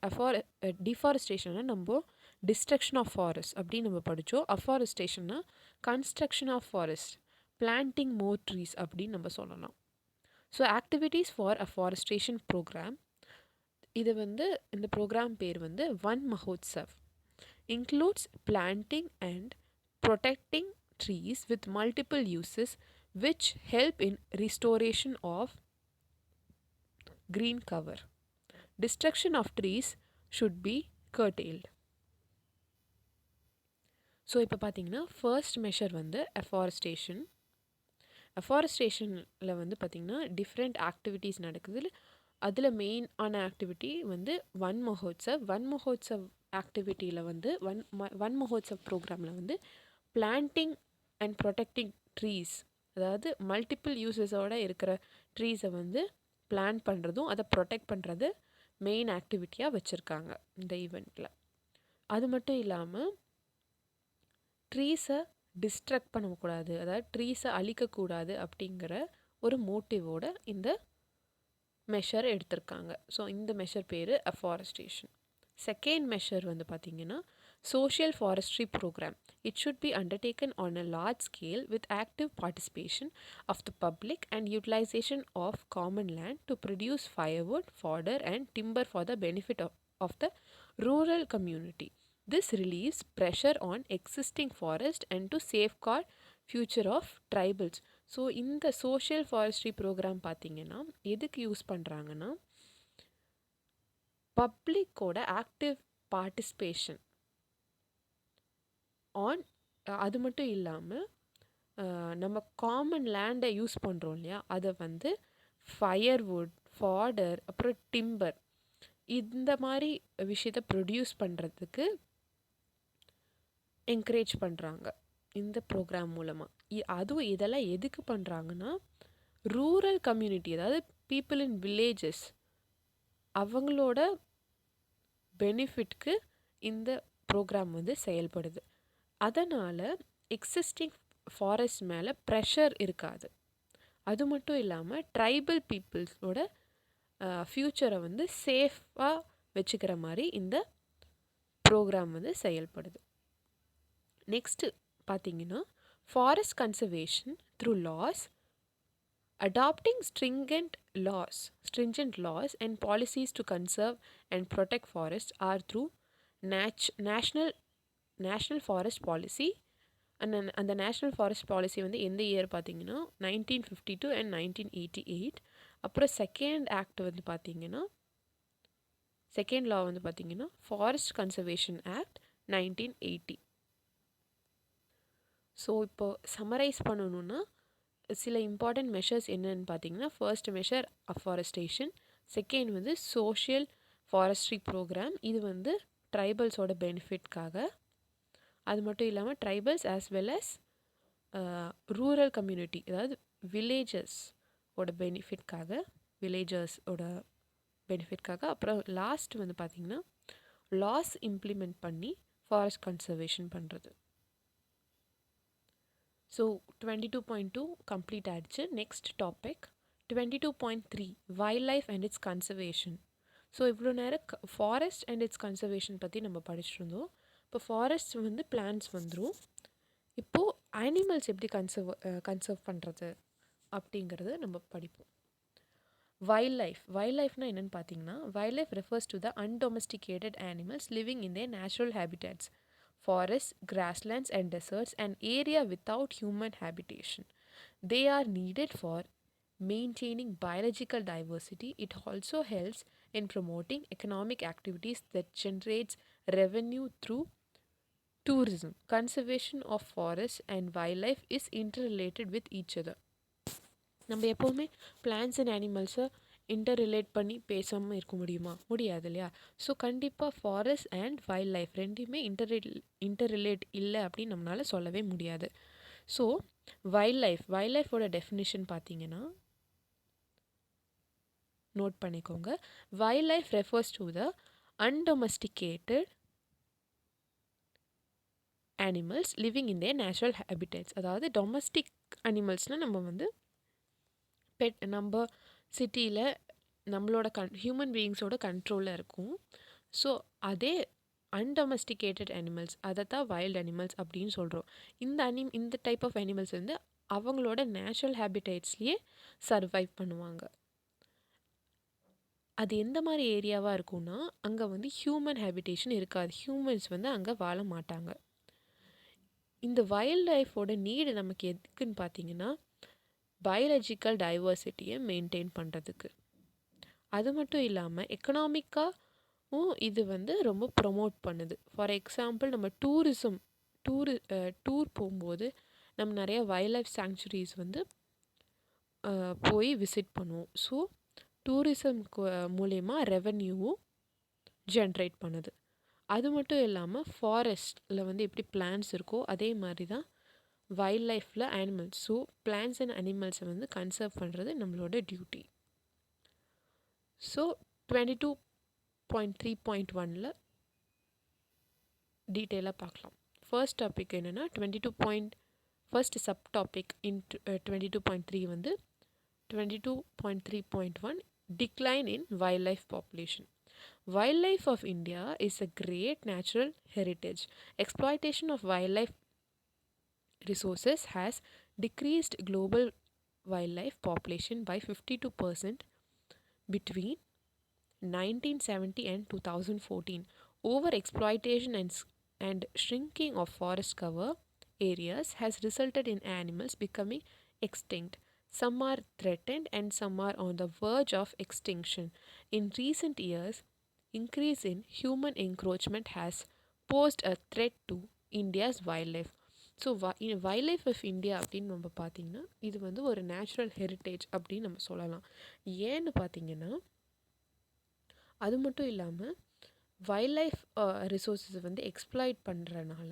Speaker 1: டிஃபாரஸ்டேஷனை நம்ம டிஸ்ட்ரக்ஷன் ஆஃப் ஃபாரஸ்ட் அப்படின்னு நம்ம படித்தோம். அஃபாரஸ்டேஷன்னா construction of forest, planting more trees அப்படின்னு நம்ம சொல்லலாம். So activities for afforestation program, இது வந்து இந்த ப்ரோக்ராம் பேர் வந்து Van Mahotsav. Includes planting and protecting trees with multiple uses which help in restoration of green cover. Destruction of trees should be curtailed. So இப்போ பார்த்தீங்கன்னா ஃபர்ஸ்ட் மெஷர் வந்து அஃபாரஸ்டேஷன். அஃபாரஸ்டேஷனில் வந்து பார்த்திங்கன்னா டிஃப்ரெண்ட் ஆக்டிவிட்டீஸ் நடக்குது. அதில் மெயின் ஆன ஆக்டிவிட்டி வந்து வன் மஹோத்சவ் ஆக்டிவிட்டியில் வந்து வன் மஹோத்சவ் ப்ரோக்ராமில் வந்து பிளான்டிங் அண்ட் ப்ரொடெக்டிங் ட்ரீஸ், அதாவது மல்டிபிள் யூசஸோடு இருக்கிற ட்ரீஸை வந்து பிளான் பண்ணுறதும் அதை ப்ரொடெக்ட் பண்ணுறது மெயின் ஆக்டிவிட்டியாக வச்சுருக்காங்க இந்த ஈவெண்ட்டில். அது மட்டும் இல்லாமல் ட்ரீஸை டிஸ்ட்ரக்ட் பண்ணக்கூடாது, அதாவது ட்ரீஸை அழிக்கக்கூடாது அப்படிங்கிற ஒரு மோட்டிவோட இந்த மெஷர் எடுத்திருக்காங்க. ஸோ இந்த மெஷர் பேர் அஃபாரஸ்டேஷன். செகண்ட் மெஷர் வந்து பார்த்திங்கன்னா social forestry program. It should be undertaken on a large scale with active participation of the public and utilization of common land to produce firewood, fodder and timber for the benefit of the rural community. This relieves pressure on existing forest and to safeguard future of tribals. So இந்த social forestry program பார்த்தீங்கன்னா எதுக்கு use பண்ணுறாங்கன்னா, பப்ளிக்கோட active participation on, அது மட்டும் இல்லாமல் நம்ம common லேண்டை use பண்ணுறோம் இல்லையா, அதை வந்து ஃபயர்வுட், ஃபாடர், அப்புறம் டிம்பர், இந்த மாதிரி விஷயத்தை ப்ரொடியூஸ் பண்ணுறதுக்கு என்கரேஜ் பண்ணுறாங்க இந்த ப்ரோக்ராம் மூலமாக. அதுவும் இதெல்லாம் எதுக்கு பண்ணுறாங்கன்னா, ரூரல் கம்யூனிட்டி, அதாவது பீப்புள் இன் வில்லேஜஸ், அவங்களோட பெனிஃபிட்க்கு இந்த ப்ரோக்ராம் வந்து செயல்படுது. அதனால் எக்ஸிஸ்டிங் ஃபாரஸ்ட் மேலே ப்ரெஷர் இருக்காது. அது மட்டும் இல்லாமல் ட்ரைபல் பீப்புள்ஸோட ஃப்யூச்சரை வந்து சேஃபாக வச்சுக்கிற மாதிரி இந்த ப்ரோக்ராம் வந்து செயல்படுது. நெக்ஸ்ட்டு பார்த்தீங்கன்னா, forest conservation through laws. Adopting stringent laws and policies to conserve and protect forests are through national forest policy. அந்த நேஷ்னல் ஃபாரஸ்ட் பாலிசி வந்து எந்த இயர் பார்த்தீங்கன்னா 1952 அண்ட் 1988. அப்புறம் செகண்ட் ஆக்ட் வந்து பார்த்தீங்கன்னா, செகண்ட் லா வந்து பார்த்தீங்கன்னா ஃபாரஸ்ட் கன்சர்வேஷன் ஆக்ட் 1980. ஸோ இப்போ சம்மரைஸ் பண்ணணுன்னா, சில இம்பார்ட்டண்ட் மெஷர்ஸ் என்னன்னு பார்த்தீங்கன்னா, ஃபர்ஸ்ட் மெஷர் அஃபாரஸ்டேஷன், செகண்ட் வந்து சோஷியல் ஃபாரஸ்ட்ரி ப்ரோக்ராம், இது வந்து ட்ரைபல்ஸோட பெனிஃபிட்காக. அது மட்டும் இல்லாமல் tribals as well as rural community, அதாவது வில்லேஜஸோட பெனிஃபிட்காக. அப்புறம் லாஸ்ட் வந்து பார்த்திங்கன்னா லாஸ் இம்ப்ளிமெண்ட் பண்ணி ஃபாரஸ்ட் கன்சர்வேஷன் பண்ணுறது. ஸோ 22.2 கம்ப்ளீட் ஆகிடுச்சு. Next topic 22.3 wild life and its conservation. So இவ்வளோ நேரம் ஃபாரஸ்ட் அண்ட் இட்ஸ் கன்சர்வேஷன் பற்றி நம்ம படிச்சுட்டு இருந்தோம். இப்போ ஃபாரஸ்ட் வந்து பிளான்ஸ் வந்துடும். இப்போது அனிமல்ஸ் எப்படி கன்சர்வ் பண்ணுறது அப்படிங்கிறது நம்ம படிப்போம். வைல்ட் லைஃப்னா என்னென்னு பார்த்தீங்கன்னா, wildlife refers to the undomesticated animals living in their natural habitats, forests, grasslands and deserts, an area without human habitation. They are needed for maintaining biological diversity. It also helps in promoting economic activities that generates revenue through tourism. Conservation of forests and wildlife is interrelated with each other. நம்ம எப்போவுமே plants and அனிமல்ஸை interrelate பண்ணி பேசாமல் இருக்க முடியாது இல்லையா? So கண்டிப்பாக forest and wildlife ரெண்டுமே இன்டர் ரிலேட் இல்லை அப்படின்னு நம்மளால் சொல்லவே முடியாது. ஸோ வைல்ட் லைஃபோட டெஃபினிஷன் பார்த்தீங்கன்னா, நோட் பண்ணிக்கோங்க. Wildlife refers to the undomesticated animals living in their natural habitats. அதாவது டொமஸ்டிக் அனிமல்ஸ்னால் நம்ம வந்து நம்ம சிட்டியில் நம்மளோட ஹியூமன் பீயிங்ஸோட கண்ட்ரோலில் இருக்கும். ஸோ அதே அன்டொமஸ்டிகேட்டட் அனிமல்ஸ், அதை தான் வைல்ட் அனிமல்ஸ் அப்படின்னு சொல்கிறோம். இந்த டைப் ஆஃப் அனிமல்ஸ் வந்து அவங்களோட நேச்சுரல் ஹேபிட்டேட்ஸ்லேயே சர்வைவ் பண்ணுவாங்க. அது எந்த மாதிரி ஏரியாவாக இருக்கும்னா, அங்கே வந்து ஹியூமன் ஹேபிட்டேஷன் இருக்காது, ஹியூமன்ஸ் வந்து அங்கே வாழ மாட்டாங்க. இந்த வைல்ட் லைஃபோட நீடு நமக்கு எதுக்குன்னு பார்த்தீங்கன்னா, பயாலஜிக்கல் டைவர்சிட்டியை மெயின்டைன் பண்ணுறதுக்கு. அது மட்டும் இல்லாமல் எக்கனாமிக்காகவும் இது வந்து ரொம்ப ப்ரொமோட் பண்ணுது. ஃபார் எக்ஸாம்பிள், நம்ம டூர் போகும்போது நம்ம நிறைய வைல்ட் லைஃப் சாங்சுரிஸ் வந்து போய் விசிட் பண்ணுவோம். ஸோ டூரிசம் மூலயமா ரெவன்யூவும் ஜென்ரேட் பண்ணுது. அது மட்டும் இல்லாமல் ஃபாரஸ்ட்டில் வந்து எப்படி பிளான்ஸ் இருக்கோ அதே மாதிரி தான் வைல்ட் லைஃப்பில் அனிமல்ஸ். ஸோ பிளான்ஸ் அண்ட் அனிமல்ஸை வந்து கன்சர்வ் பண்ணுறது நம்மளோட டியூட்டி. ஸோ 22.3.1 டீட்டெயிலாக பார்க்கலாம். ஃபர்ஸ்ட் டாபிக் என்னென்னா ஃபர்ஸ்ட் சப் டாபிக் இன் 22.3 வந்து 22.3.1 decline in wild life population. Wildlife of India is a great natural heritage. Exploitation of wildlife resources has decreased global wildlife population by 52% between 1970 and 2014. Overexploitation and shrinking of forest cover areas has resulted in animals becoming extinct. Some are threatened and some are on the verge of extinction. In recent years, increase in human encroachment has posed a threat to India's wildlife. So wild of India அப்படின்னு நம்ம பார்த்தீங்கன்னா இது வந்து ஒரு natural heritage அப்படின்னு நம்ம சொல்லலாம். ஏன்னு பார்த்தீங்கன்னா அது மட்டும் இல்லாமல் வைல்ட் லைஃப் ரிசோர்ஸஸ் வந்து எக்ஸ்ப்ளாய்ட் பண்ணுறனால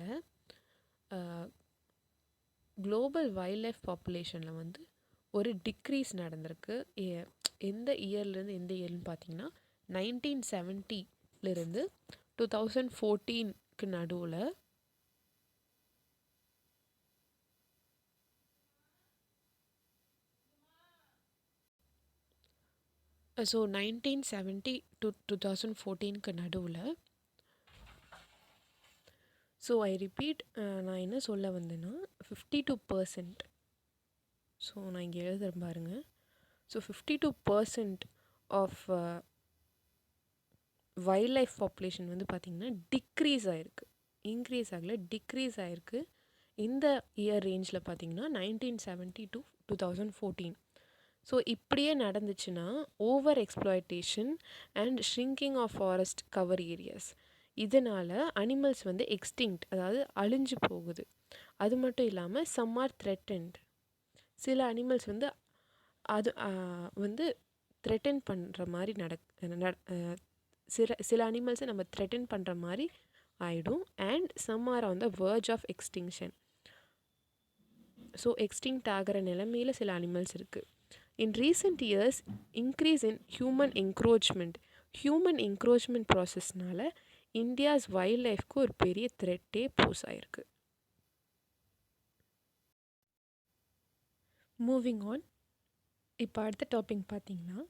Speaker 1: குளோபல் வைல்ட் லைஃப் பாப்புலேஷனில் வந்து ஒரு டிக்ரீஸ் நடந்திருக்கு. எந்த இயர்லேருந்து எந்த இயர்னு பார்த்தீங்கன்னா 1970லேருந்து 2014க்கு நடுவில் ஸோ 1970 to 2014க்கு நடுவில் ஸோ ஐ ரிப்பீட், நான் என்ன சொல்ல வந்தேன்னா 52%. ஸோ நான் இங்கே எழுதுகிறேன் பாருங்கள். So 52% of wild life population வந்து பார்த்திங்கன்னா டிக்ரீஸ் ஆகிருக்கு. இன்க்ரீஸ் ஆகலை, டிக்ரீஸ் ஆகிருக்கு. இந்த இயர் ரேஞ்சில் பார்த்திங்கன்னா 1970 to 2014. ஸோ இப்படியே நடந்துச்சுன்னா over exploitation and shrinking of forest cover areas, இதனால் அனிமல்ஸ் வந்து எக்ஸ்டிங்க்ட், அதாவது அழிஞ்சு போகுது. அது மட்டும் இல்லாமல் சம் ஆர் த்ரெட்டன்ட், சில அனிமல்ஸ் வந்து அது வந்து த்ரெட்டன் பண்ணுற மாதிரி சில அனிமல்ஸை நம்ம த்ரெட்டன் பண்ணுற மாதிரி ஆகிடும். And some are on the verge of extinction. So extinct ஆகிற நிலைமையில் சில அனிமல்ஸ் இருக்குது. In recent years, increase in human encroachment ப்ராசஸ்னால இந்தியாஸ் வைல்ட் லைஃப்க்கு ஒரு பெரிய த்ரெட்டே போஸ் ஆயிருக்கு. மூவிங் ஆன், இப்போ அடுத்த டாபிக் பார்த்தீங்கன்னா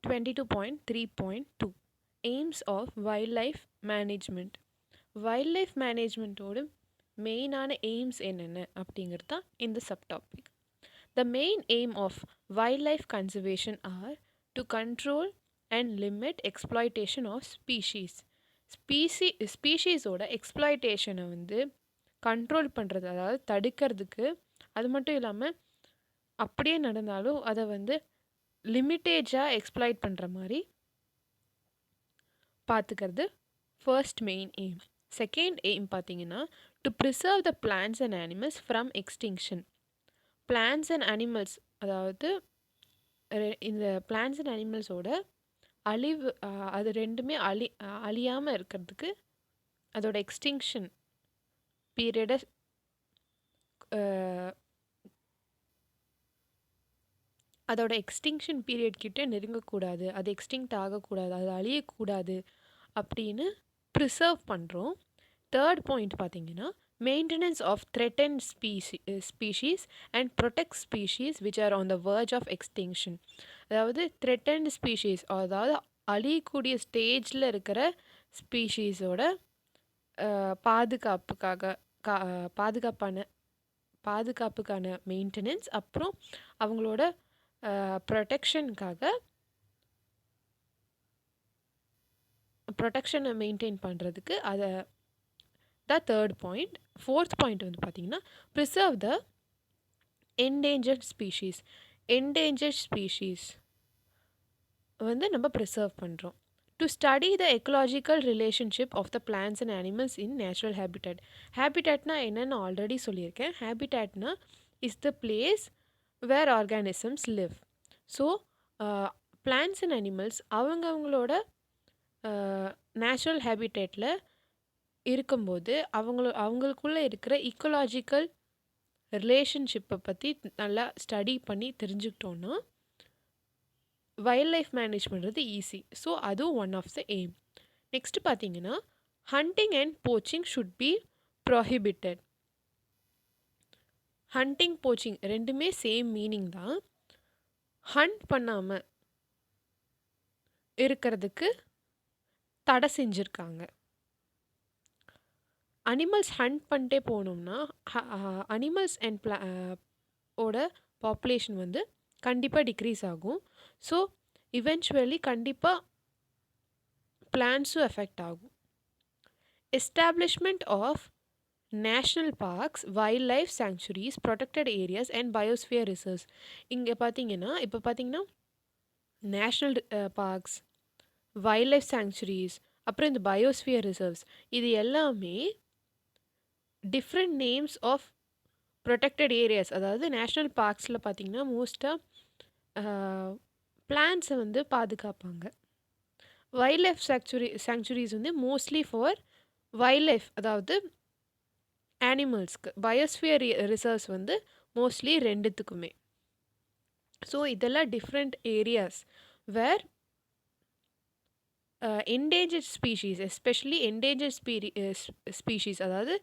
Speaker 1: 22.3.2 aims of wild life management. Wildlife மேனேஜ்மெண்ட்டோட மெயினான எய்ம்ஸ் என்னென்ன அப்படிங்கிறது தான் இந்த subtopic. The main aim of wildlife conservation are to control and limit exploitation of species. ஸ்பீஷீஸோட எக்ஸ்ப்ளாய்டேஷனை வந்து கண்ட்ரோல் பண்ணுறது, அதாவது தடுக்கிறதுக்கு. அது மட்டும் இல்லாமல் அப்படியே நடந்தாலும் அதை வந்து லிமிட்டேஜாக எக்ஸ்ப்ளாய்ட் பண்ணுற மாதிரி பார்த்துக்கிறது first main aim. Second aim பார்த்தீங்கன்னா to preserve the plants and animals from extinction. Plants and animals, அதாவது இந்த பிளான்ட்ஸ் அண்ட் அனிமல்ஸோட அழிவு, அது ரெண்டுமே அழியாமல் இருக்கிறதுக்கு அதோட எக்ஸ்டிங்ஷன் பீரியடை அதோட எக்ஸ்டிங்ஷன் பீரியட் கிட்டே நெருங்கக்கூடாது, அது எக்ஸ்டிங்க்ட் ஆகக்கூடாது, அது அழியக்கூடாது அப்படின்னு ப்ரிசர்வ் பண்ணுறோம். தேர்ட் பாயிண்ட் பார்த்தீங்கன்னா maintenance of threatened species and protect species which are on the verge of extinction. அதாவது threatened species, அதாவது அழியக்கூடிய ஸ்டேஜில் இருக்கிற ஸ்பீஷீஸோட பாதுகாப்புக்கான மெயின்டெனன்ஸ், அப்புறம் அவங்களோட ப்ரொடெக்ஷனை மெயின்டைன் பண்ணுறதுக்கு அதை தான் தேர்ட் பாயிண்ட். ஃபோர்த் பாயிண்ட் வந்து பார்த்திங்கன்னா preserve the endangered species. Endangered species வந்து நம்ம ப்ரிசர்வ் பண்ணுறோம். To study the ecological relationship of the plants and animals in natural habitat. ஹேபிட்டட்னா என்னென்னு ஆல்ரெடி சொல்லியிருக்கேன். ஹேபிட்டட்னா is the place where organisms live. So plants and animals அவங்களோட natural ஹேபிட்டேட்டில் இருக்கும்போது அவங்களுக்குள்ளே இருக்கிற இக்கலாஜிக்கல் ரிலேஷன்ஷிப்பை பற்றி நல்லா ஸ்டடி பண்ணி தெரிஞ்சுக்கிட்டோன்னா வைல்ட் லைஃப் மேனேஜ் பண்ணுறது ஈஸி. ஸோ அதுவும் one of the aim. Next பார்த்தீங்கன்னா hunting and poaching should be prohibited. Hunting poaching ரெண்டுமே சேம் மீனிங் தான். ஹண்ட் பண்ணாமல் இருக்கிறதுக்கு தடை செஞ்சுருக்காங்க. அனிமல்ஸ் ஹண்ட் பண்ணிட்டே போனோம்னா அனிமல்ஸ் அண்ட் ஓட பாப்புலேஷன் வந்து கண்டிப்பாக டிக்ரீஸ் ஆகும். ஸோ இவென்ச்சுவலி கண்டிப்பாக பிளான்ஸும் எஃபெக்ட் ஆகும். Establishment of national parks, wild life sanctuaries, protected areas and biosphere reserves. இங்கே பார்த்தீங்கன்னா இப்போ பார்த்தீங்கன்னா national parks, wild life sanctuaries, அப்புறம் இந்த பயோஸ்பியர் ரிசர்வ்ஸ், இது எல்லாமே different names of protected areas. அதாவது நேஷ்னல் பார்க்ஸில் பார்த்தீங்கன்னா மோஸ்ட்டாக பிளான்ஸை வந்து பாதுகாப்பாங்க. வைல்ட் லைஃப் சாங்சுரிஸ் வந்து மோஸ்ட்லி ஃபார் வைல்ட் லைஃப், அதாவது அனிமல்ஸ்க்கு. பயோஸ்பியர் ரிசர்வ்ஸ் வந்து மோஸ்ட்லி ரெண்டுத்துக்குமே. ஸோ இதெல்லாம் different areas where endangered species, especially endangered species, அதாவது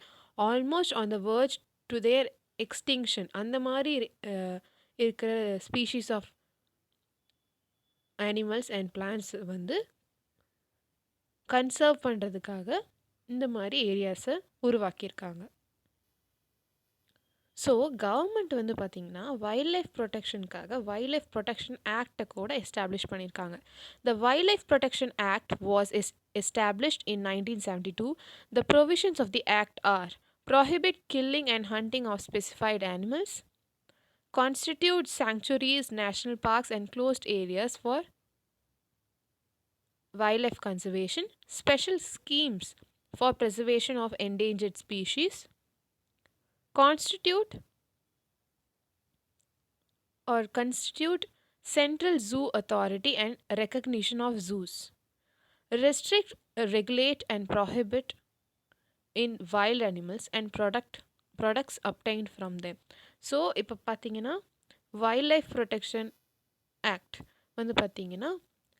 Speaker 1: almost on the verge to their extinction, அந்த மாதிரி இருக்கிற species of animals and plants வந்து கன்சர்வ் பண்ணுறதுக்காக இந்த மாதிரி ஏரியாஸை உருவாக்கியிருக்காங்க. ஸோ கவர்மெண்ட் வந்து பார்த்திங்கன்னா வைல்ட் லைஃப் ப்ரொடெக்ஷனுக்காக வைல்ட் லைஃப் ப்ரொடெக்ஷன் ஆக்டை கூட எஸ்டாப்ளிஷ் பண்ணியிருக்காங்க. The wildlife protection act was established in 1972. The provisions of the act are: prohibit killing and hunting of specified animals, constitute sanctuaries, national parks and closed areas for wildlife conservation, special schemes for preservation of endangered species, constitute central zoo authority and recognition of zoos, restrict, regulate and prohibit in wild animals and products obtained from them. So இப்போ பார்த்தீங்கன்னா wildlife protection act வந்து பார்த்தீங்கன்னா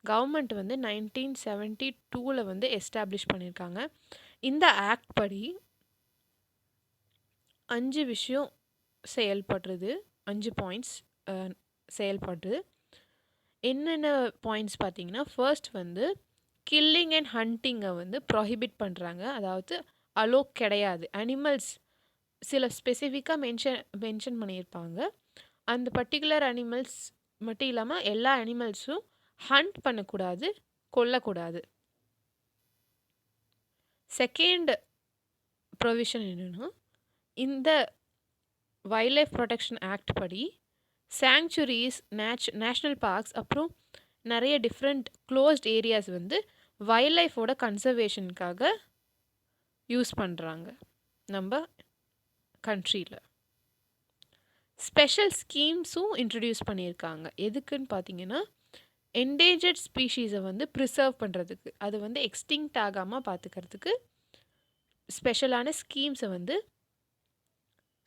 Speaker 1: government வந்து 1972 வந்து establish பண்ணியிருக்காங்க. இந்த act படி 5 விஷயம் செயல்படுறது, 5 பாயிண்ட்ஸ் செயல்படுறது. என்னென்ன பாயிண்ட்ஸ் பார்த்தீங்கன்னா, ஃபர்ஸ்ட் வந்து கில்லிங் அண்ட் ஹண்டிங்கை வந்து ப்ரொஹிபிட் பண்ணுறாங்க. அதாவது அலோ கிடையாது. அனிமல்ஸ் சில ஸ்பெசிஃபிக்காக மென்ஷன் பண்ணியிருப்பாங்க. அந்த பர்டிகுலர் அனிமல்ஸ் மட்டும் இல்லாமல் எல்லா அனிமல்ஸும் ஹண்ட் பண்ணக்கூடாது, கொல்லக்கூடாது. செகண்ட் ப்ரொவிஷன் என்னென்னா, இந்த வைல்ட் லைஃப் ப்ரொடெக்ஷன் ஆக்ட் படி சாங்சுரிஸ், நேஷ்னல் பார்க்ஸ், அப்புறம் நிறைய டிஃப்ரெண்ட் க்ளோஸ்ட் ஏரியாஸ் வந்து வைல்ட் லைஃபோட கன்சர்வேஷனுக்காக யூஸ் பண்ணுறாங்க நம்ம கண்ட்ரியில். ஸ்பெஷல் ஸ்கீம்ஸும் இன்ட்ரடியூஸ் பண்ணியிருக்காங்க. எதுக்குன்னு பார்த்தீங்கன்னா, என்டேஞ்சர்ட் ஸ்பீஷீஸை வந்து ப்ரிசர்வ் பண்ணுறதுக்கு, அது வந்து எக்ஸ்டிங்க்ட் ஆகாமல் பார்த்துக்கிறதுக்கு ஸ்பெஷலான ஸ்கீம்ஸை வந்து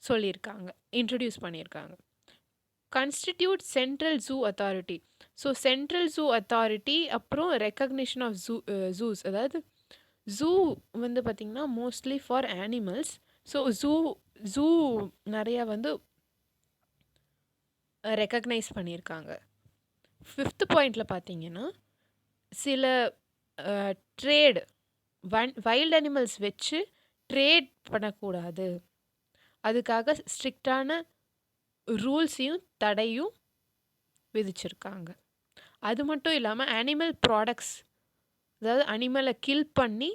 Speaker 1: சொல்லியிருக்காங்க, இன்ட்ரடியூஸ் பண்ணியிருக்காங்க. Constitute central zoo authority. So central zoo authority, அப்புறம் ரெக்கக்னிஷன் ஆஃப் ஜூஸ். அதாவது ஜூ வந்து பார்த்திங்கன்னா mostly for animals. So zoo நிறையா வந்து ரெக்கக்னைஸ் பண்ணியிருக்காங்க. 5th பாயிண்டில் பார்த்தீங்கன்னா, சில ட்ரேட் வைல்ட் அனிமல்ஸ் வச்சு ட்ரேட் பண்ணக்கூடாது, அதுக்காக ஸ்ட்ரிக்டான ரூல்ஸையும் தடையும் விதிச்சிருக்காங்க. அது மட்டும் இல்லாமல் அனிமல் ப்ராடக்ட்ஸ், அதாவது அனிமலை கில் பண்ணி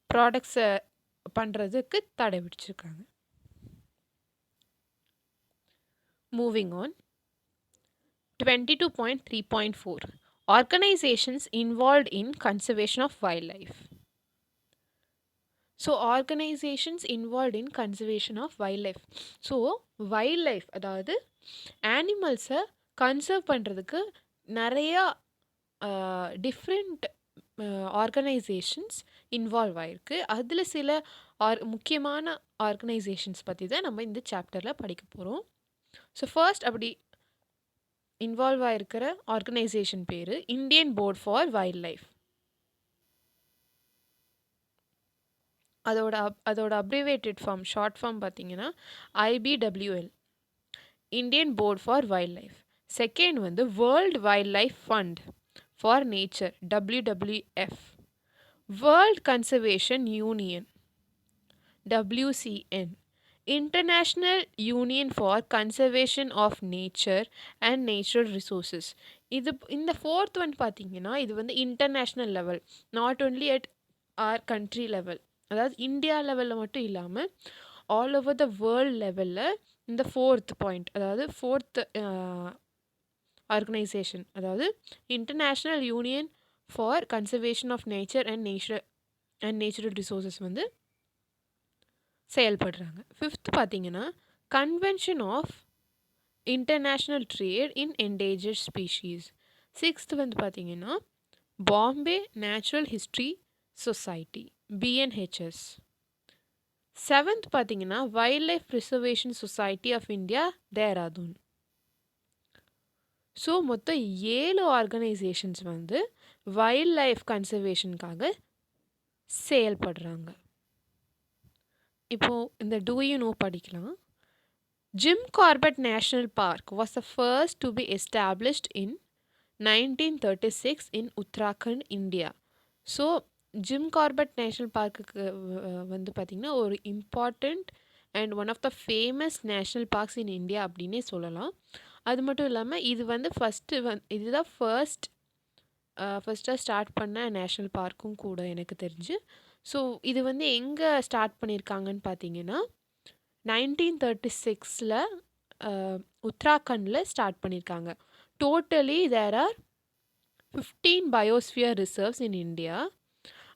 Speaker 1: ப்ராடக்ட்ஸை பண்ணுறதுக்கு தடை விதிச்சிருக்காங்க. Moving on, 22.3.4 Organizations involved in conservation of wildlife. So organizations involve in conservation of wild life. So wild life, அதாவது அனிமல்ஸை கன்சர்வ் பண்ணுறதுக்கு நிறையா டிஃப்ரெண்ட் ஆர்கனைசேஷன்ஸ் இன்வால்வ் ஆகிருக்கு. அதில் சில முக்கியமான ஆர்கனைசேஷன்ஸ் பற்றி தான் நம்ம இந்த சாப்டரில் படிக்க போகிறோம். ஸோ ஃபர்ஸ்ட் அப்படி இன்வால்வ் ஆகிருக்கிற ஆர்கனைசேஷன் பேர் Indian board for wild life. அதோட அப்ரிவேட்டட் ஃபார்ம், ஷார்ட் ஃபார்ம் பார்த்தீங்கன்னா IBWL, Indian board for wild life. Second வந்து world wildlife fund for nature, WWF. World conservation union, WCN. International union for conservation of nature and natural resources. இந்த fourth one பார்த்தீங்கன்னா, இது வந்து international level, not only at our country level, அதாவது India லெவலில் மட்டும் இல்லாமல் all over the world லெவலில் இந்த ஃபோர்த் பாயிண்ட், அதாவது ஃபோர்த் ஆர்கனைசேஷன், அதாவது international union for conservation of nature and natural resources வந்து செயல்படுறாங்க. ஃபிஃப்த் பார்த்தீங்கன்னா convention of international trade in endangered species. Sixth வந்து பார்த்தீங்கன்னா Bombay natural history society, BNHS. Seventh பார்த்தீங்கன்னா wildlife preservation society of India, Dehradun. ஸோ மொத்தம் 7 organisations வந்து வைல்ட் லைஃப் கன்சர்வேஷனுக்காக செயல்படுறாங்க. இப்போது இந்த டூ யூ நோ படிக்கலாம். Jim Corbett national park was the first to be established in 1936 in Uttarakhand, India. So Jim Corbett national பார்க்குக்கு வந்து பார்த்திங்கன்னா ஒரு important and one of the famous national parks in India அப்படின்னே சொல்லலாம். அது மட்டும் இல்லாமல் இது வந்து இதுதான் ஃபஸ்ட்டாக ஸ்டார்ட் பண்ண நேஷ்னல் பார்க்கும் கூட எனக்கு தெரிஞ்சு. ஸோ இது வந்து எங்கே ஸ்டார்ட் பண்ணியிருக்காங்கன்னு பார்த்தீங்கன்னா 1936 உத்தராகண்டில் ஸ்டார்ட் பண்ணியிருக்காங்க. Totally there are 15 biosphere reserves in India.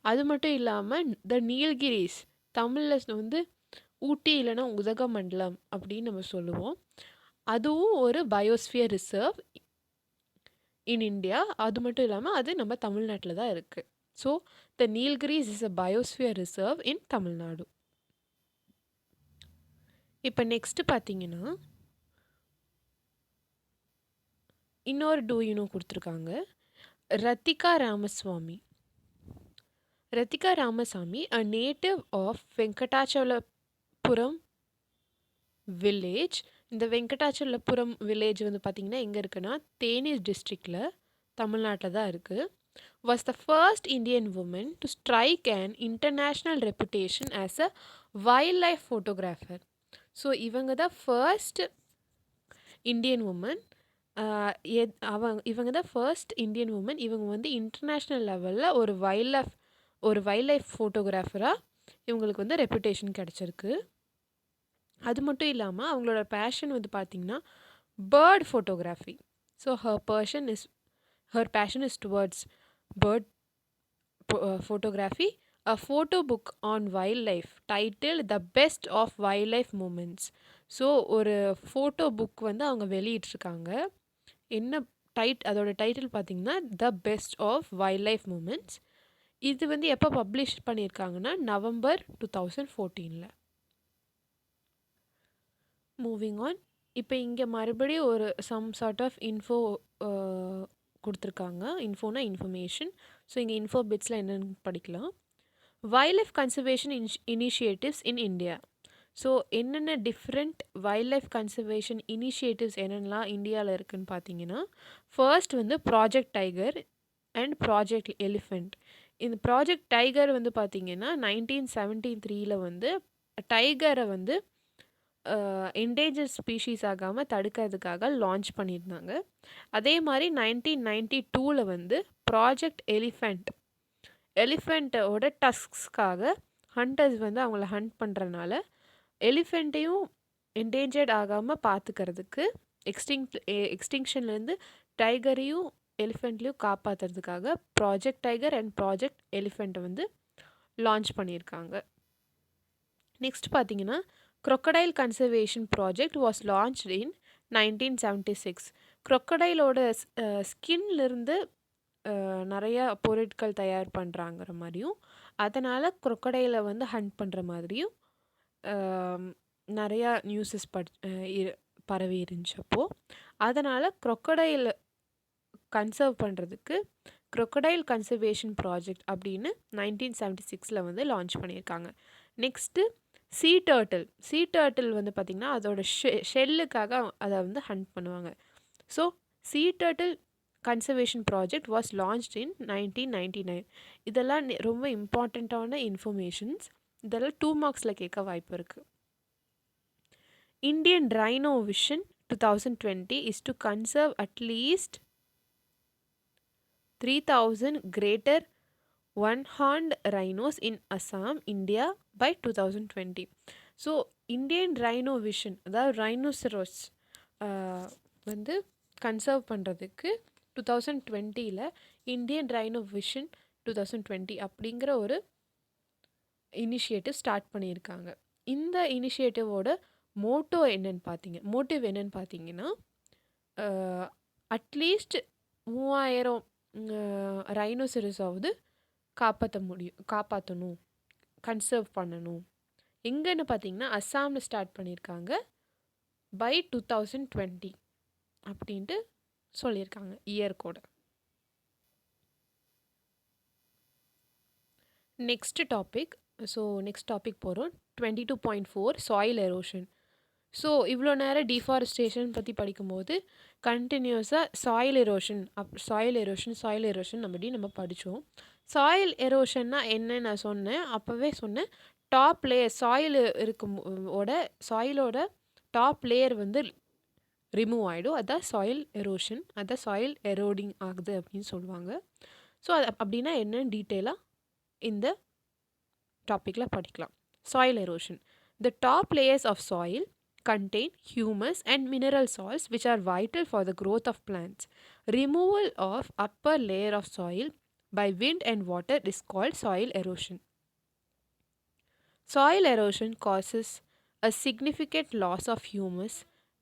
Speaker 1: அது மட்டும் இல்லாமல் த நீல்கிரிஸ், தமிழில் வந்து ஊட்டி இல்லைன்னா உதகமண்டலம் அப்படின்னு நம்ம சொல்லுவோம், அதுவும் ஒரு பயோஸ்பியர் ரிசர்வ் இன் இந்தியா. அது மட்டும் இல்லாமல் அது நம்ம தமிழ்நாட்டில் தான் இருக்குது. So the Nilgiris is a biosphere reserve இன் தமிழ்நாடு. இப்போ நெக்ஸ்ட்டு பார்த்தீங்கன்னா இன்னொரு டூ யூனோ கொடுத்துருக்காங்க. Rathika Ramasamy, a native of Venkatachalapuram village. இந்த வெங்கடாச்சலபுரம் வில்லேஜ் வந்து பார்த்திங்கன்னா எங்கே இருக்குன்னா தேனி டிஸ்ட்ரிக்டில், தமிழ்நாட்டில் தான் இருக்குது. was the first Indian woman to strike an international reputation as a wildlife photographer. So இவங்க தான் ஃபர்ஸ்ட் இந்தியன் உமன். இவங்க தான் ஃபர்ஸ்ட் இந்தியன் உமன். இவங்க வந்து இன்டர்நேஷ்னல் லெவலில் ஒரு வைல்ட் லைஃப் ஃபோட்டோகிராஃபராக இவங்களுக்கு வந்து ரெப்புடேஷன் கிடச்சிருக்கு. அது மட்டும் இல்லாமல் அவங்களோட பேஷன் வந்து பார்த்திங்கன்னா bird photography. So her passion is towards bird photography. A photo book on wildlife titled The Best of Wildlife Moments. So ஒரு ஃபோட்டோ புக் வந்து அவங்க வெளியிட்ருக்காங்க. என்ன அதோட டைட்டில் பார்த்திங்கன்னா the best of wild life moments. இது வந்து எப்போ பப்ளிஷ் பண்ணியிருக்காங்கன்னா November 2014. Moving on. இப்போ இங்கே மறுபடியும் ஒரு சம் சார்ட் ஆஃப் இன்ஃபோ கொடுத்துருக்காங்க. இன்ஃபோனா இன்ஃபர்மேஷன். ஸோ இங்கே இன்ஃபோ பிட்ஸில் என்னென்னு படிக்கலாம். Wildlife conservation initiatives in India. So என்னென்ன different wildlife conservation initiatives என்னென்னலாம் இந்தியாவில் இருக்குதுன்னு பார்த்தீங்கன்னா, ஃபர்ஸ்ட் வந்து project tiger and project elephant. இந்த ப்ராஜெக்ட் டைகர் வந்து பார்த்திங்கன்னா 1973 வந்து டைகரை வந்து என்டேஞ்சர் ஸ்பீஷீஸ் ஆகாமல் தடுக்கிறதுக்காக லான்ச் பண்ணியிருந்தாங்க. அதே மாதிரி 1992 வந்து ப்ராஜெக்ட் எலிஃபெண்ட்டோட டஸ்க்ஸ்க்காக ஹண்டர்ஸ் வந்து அவங்கள ஹண்ட் பண்ணுறனால எலிஃபெண்ட்டையும் என்டேஞ்சர்ட் ஆகாமல் பார்த்துக்கிறதுக்கு எக்ஸ்டிங்ஷன்லேருந்து டைகரையும் எலிஃபெண்ட்லேயும் காப்பாற்றுறதுக்காக ப்ராஜெக்ட் டைகர் அண்ட் ப்ராஜெக்ட் எலிஃபெண்ட்டை வந்து லான்ச் பண்ணியிருக்காங்க. நெக்ஸ்ட் பார்த்தீங்கன்னா crocodile conservation project was launched in 1976. crocodileோட ஸ்கின்லேருந்து நிறையா பொருட்கள் தயார் பண்ணுறாங்கிற மாதிரியும், அதனால் crocodile வந்து ஹண்ட் பண்ணுற மாதிரியும் நிறையா நியூஸஸ் பரவி இருந்துச்சு. அப்போது அதனால் crocodile கன்சர்வ் பண்ணுறதுக்கு crocodile கன்சர்வேஷன் ப்ராஜெக்ட் அப்படின்னு 1976 வந்து லான்ச் பண்ணியிருக்காங்க. நெக்ஸ்ட்டு சீ டர்ட்டில் வந்து பார்த்திங்கன்னா அதோட ஷெல்லுக்காக அதை வந்து ஹண்ட் பண்ணுவாங்க. So sea turtle conservation project was launched in 1999. இதெல்லாம் ரொம்ப இம்பார்ட்டண்ட்டான இன்ஃபர்மேஷன்ஸ். இதெல்லாம் 2 மார்க்ஸில் கேட்க வாய்ப்பு இருக்குது. Indian rhino vision 2020 is to conserve at least 3,000 greater one-horned rhinos in Assam, India by 2020. So Indian rhino vision, அதாவது ரைனோசரோஸ் வந்து கன்சர்வ் பண்ணுறதுக்கு 2020 இந்தியன் ரைனோ விஷன் 2020 அப்படிங்கிற ஒரு இனிஷியேட்டிவ் ஸ்டார்ட் பண்ணியிருக்காங்க. இந்த இனிஷியேட்டிவோட மோட்டிவ் என்னன்னு பார்த்தீங்கன்னா, அட்லீஸ்ட் 3000 ரைனோசரஸாவது காப்பாற்றணும், கன்சர்வ் பண்ணணும். எங்கன்னு பார்த்தீங்கன்னா அஸ்ஸாமில் ஸ்டார்ட் பண்ணியிருக்காங்க பை 2020 அப்படின்ட்டு சொல்லியிருக்காங்க இயர் கூட. நெக்ஸ்ட் டாபிக் போகிறோம். 22.4 சாயில் எரோஷன். ஸோ இவ்வளோ நேரம் டீஃபாரஸ்டேஷன் பற்றி படிக்கும்போது கண்டினியூஸாக சாயில் எரோஷன் நம்ம படித்தோம். சாயில் எரோஷன்னா என்ன நான் சொன்னேன், அப்போவே சொன்னேன். டாப் லேயர் சாயிலோட டாப் லேயர் வந்து ரிமூவ் ஆகிடும். அதான் சாயில் எரோஷன், அதான் சாயில் எரோடிங் ஆகுது அப்படின்னு சொல்லுவாங்க. ஸோ அது அப்படின்னா என்னன்னு டீட்டெயிலாக இந்த டாப்பிக்கில் படிக்கலாம். Soil erosion. The top layers of soil contain humus and mineral salts which are vital for the growth of plants. Removal of upper layer of soil by wind and water is called soil erosion. Soil erosion causes a significant loss of humus,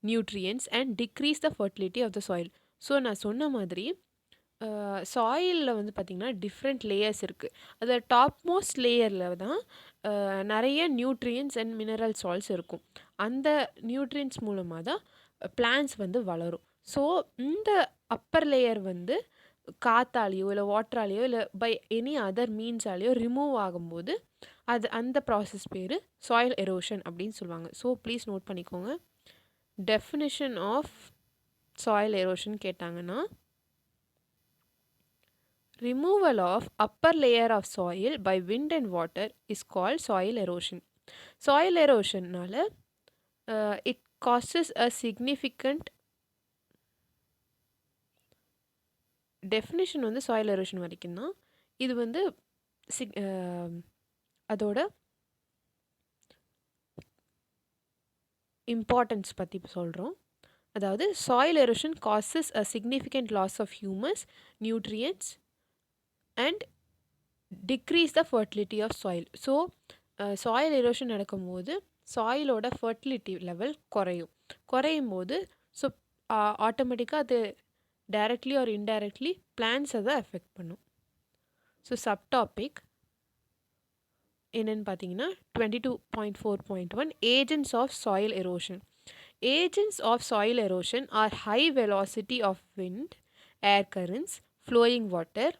Speaker 1: nutrients and decrease the fertility of the soil. So நான் சொன்ன மாதிரி சாயிலில் வந்து பார்த்திங்கன்னா different layers இருக்குது. அதில் top most லேயரில் தான் நிறைய நியூட்ரியன்ஸ் அண்ட் மினரல் சால்ட்ஸ் இருக்கும். அந்த நியூட்ரியன்ஸ் மூலமாக தான் பிளான்ட்ஸ் வந்து வளரும். ஸோ இந்த அப்பர் லேயர் வந்து காற்றாலேயோ இல்லை வாட்டராலேயோ இல்லை பை எனி அதர் மீன்ஸாலேயோ ரிமூவ் ஆகும்போது அந்த ப்ராசஸ் பேர் சாயில் எரோஷன் அப்படின்னு சொல்லுவாங்க. ஸோ ப்ளீஸ் நோட் பண்ணிக்கோங்க. டெஃபினிஷன் ஆஃப் சாயில் எரோஷன் கேட்டாங்கன்னா, removal of upper layer of soil by wind and water is called soil erosion. Soil erosion நால it causes a significant definition வந்து soil erosion வரைக்கும் தான். இது வந்து அதோட இம்பார்ட்டன்ஸ் பற்றி சொல்கிறோம். அதாவது soil erosion causes a significant loss of humus, nutrients and decrease the fertility of soil. So soil erosion நடக்கும்போது சாயிலோட ஃபர்டிலிட்டி லெவல் குறையும் போது ஸோ ஆட்டோமேட்டிக்காக அது டைரக்ட்லி ஆர் இன்டைரக்ட்லி பிளான்ட்ஸை தான் எஃபெக்ட் பண்ணும். ஸோ சப்டாபிக் என்னென்னு பார்த்தீங்கன்னா 22.4.1 agents of soil erosion. Agents of soil erosion are high velocity of wind, air currents, flowing water,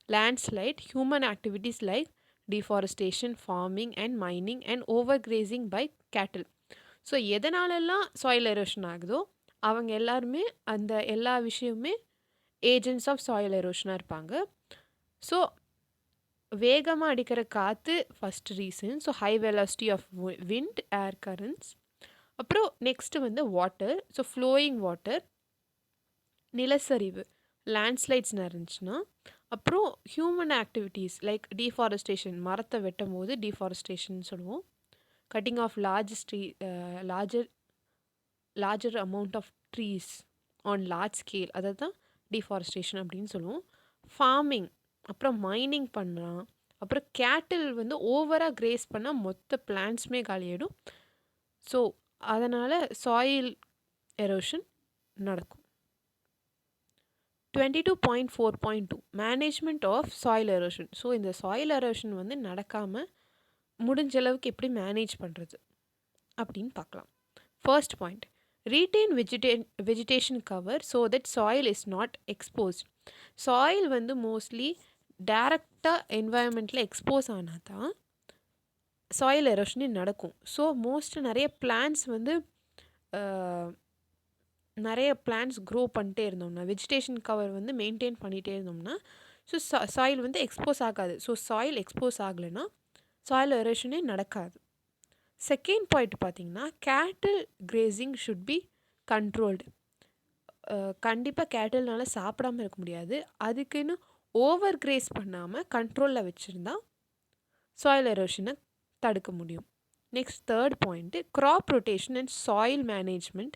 Speaker 1: landslide, human activities like deforestation, farming and mining and overgrazing by cattle. So எதனாலெல்லாம் soil erosion ஆகுதோ அவங்க எல்லாருமே அந்த எல்லா விஷயமுமே agents of soil எரோஷனாக இருப்பாங்க. So வேகமாக அடிக்கிற காற்று first reason. So high velocity of wind, air currents. அப்புறம் நெக்ஸ்ட்டு வந்து வாட்டர். ஸோ ஃப்ளோயிங் வாட்டர், நிலச்சரிவு, லேண்ட்ஸ்லைட்ஸ் இருந்துச்சுன்னா. அப்புறம் ஹியூமன் ஆக்டிவிட்டீஸ் லைக் டீஃபாரஸ்டேஷன், மரத்தை வெட்டும் போது டீஃபாரஸ்டேஷன் சொல்லுவோம். Cutting of larger amount of trees on large scale, அதை தான் டீஃபாரஸ்டேஷன் அப்படின்னு சொல்லுவோம். ஃபார்மிங், அப்புறம் மைனிங் பண்ணலாம். அப்புறம் கேட்டில் வந்து ஓவராக கிரேஸ் பண்ணால் மொத்த பிளான்ட்ஸுமே காலியாயிடும். ஸோ அதனால் சாயில் எரோஷன் நடக்கும். 22.4.2 management of soil erosion. So இந்த சாயில் எரோஷன் வந்து நடக்காமல் முடிஞ்ச அளவுக்கு எப்படி மேனேஜ் பண்ணுறது அப்படின்னு பார்க்கலாம். First point, retain vegetation cover so that soil is not exposed. Soil வந்து மோஸ்ட்லி டைரக்டாக என்வாயன்மெண்ட்டில் எக்ஸ்போஸ் ஆனால் தான் சாயில் எரோஷனே நடக்கும். ஸோ நிறைய பிளான்ட்ஸ் வந்து நிறைய பிளான்ட்ஸ் க்ரோ பண்ணிட்டே இருந்தோம்னா, வெஜிடேஷன் கவர் வந்து மெயின்டைன் பண்ணிகிட்டே இருந்தோம்னா ஸோ சாயில் வந்து எக்ஸ்போஸ் ஆகாது. ஸோ சாயில் எக்ஸ்போஸ் ஆகலைன்னா சாயில் எரோஷனே நடக்காது. செகண்ட் பாயிண்ட் பார்த்திங்கன்னா, கேட்டில் கிரேசிங் ஷுட் பி கண்ட்ரோல்டு. கண்டிப்பாக கேட்டில்னால சாப்பிடாமல் இருக்க முடியாது. அதுக்குன்னு ஓவர் கிரேஸ் பண்ணாமல் கண்ட்ரோலில் வச்சுருந்தா சாயில் எரோஷனை தடுக்க முடியும். Next third point crop rotation and soil management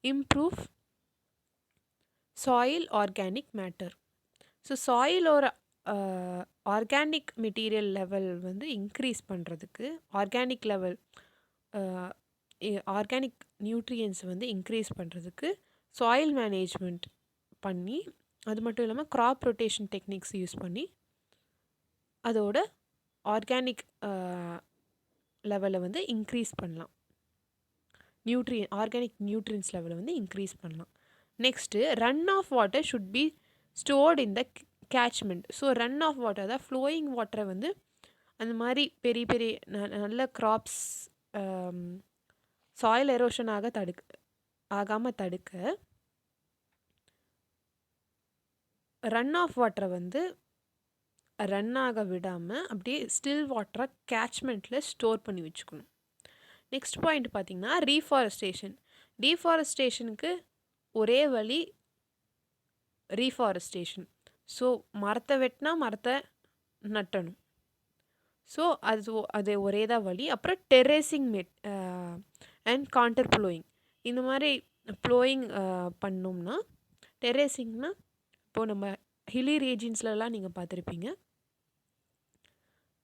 Speaker 1: improve soil organic matter. So சாயிலோட ஆர்கானிக் மெட்டீரியல் லெவல் வந்து இன்க்ரீஸ் பண்ணுறதுக்கு ஆர்கானிக் லெவல் ஆர்கானிக் நியூட்ரியன்ஸ் வந்து இன்க்ரீஸ் பண்ணுறதுக்கு சாயில் மேனேஜ்மெண்ட் பண்ணி, அது மட்டும் இல்லாமல் க்ராப் ரொட்டேஷன் டெக்னிக்ஸ் யூஸ் பண்ணி அதோட ஆர்கானிக் லெவலை வந்து இன்க்ரீஸ் பண்ணலாம். ஆர்கானிக் நியூட்ரியன்ஸ் லெவலை வந்து இன்க்ரீஸ் பண்ணலாம். Next run off water should be stored in the catchment. So run off water, அதாவது ஃப்ளோயிங் வாட்டரை வந்து அந்த மாதிரி பெரிய பெரிய நல்ல க்ராப்ஸ் சாயில் எரோஷன் ஆகாமல் தடுக்க ரன் ஆஃப் வாட்டரை வந்து ரன் ஆக விடாமல் அப்படியே ஸ்டில் வாட்டரை கேட்ச்மெண்ட்டில் ஸ்டோர் பண்ணி வச்சுக்கணும். நெக்ஸ்ட் பாயிண்ட் பார்த்திங்கன்னா ரீஃபாரஸ்டேஷன். ரீஃபாரஸ்டேஷனுக்கு ஒரே வழி ரீஃபாரஸ்டேஷன். ஸோ மரத்தை வெட்டினா மரத்தை நட்டணும். ஸோ அது ஒரே தான் வழி. அப்புறம் டெரேசிங் அண்ட் கான்டர் ப்ளோயிங். இந்த மாதிரி ப்ளோயிங் பண்ணோம்னா, டெரேசிங்னா இப்போது நம்ம ஹில்லி ரீஜியன்ஸ்லலாம் நீங்கள் பார்த்துருப்பீங்க,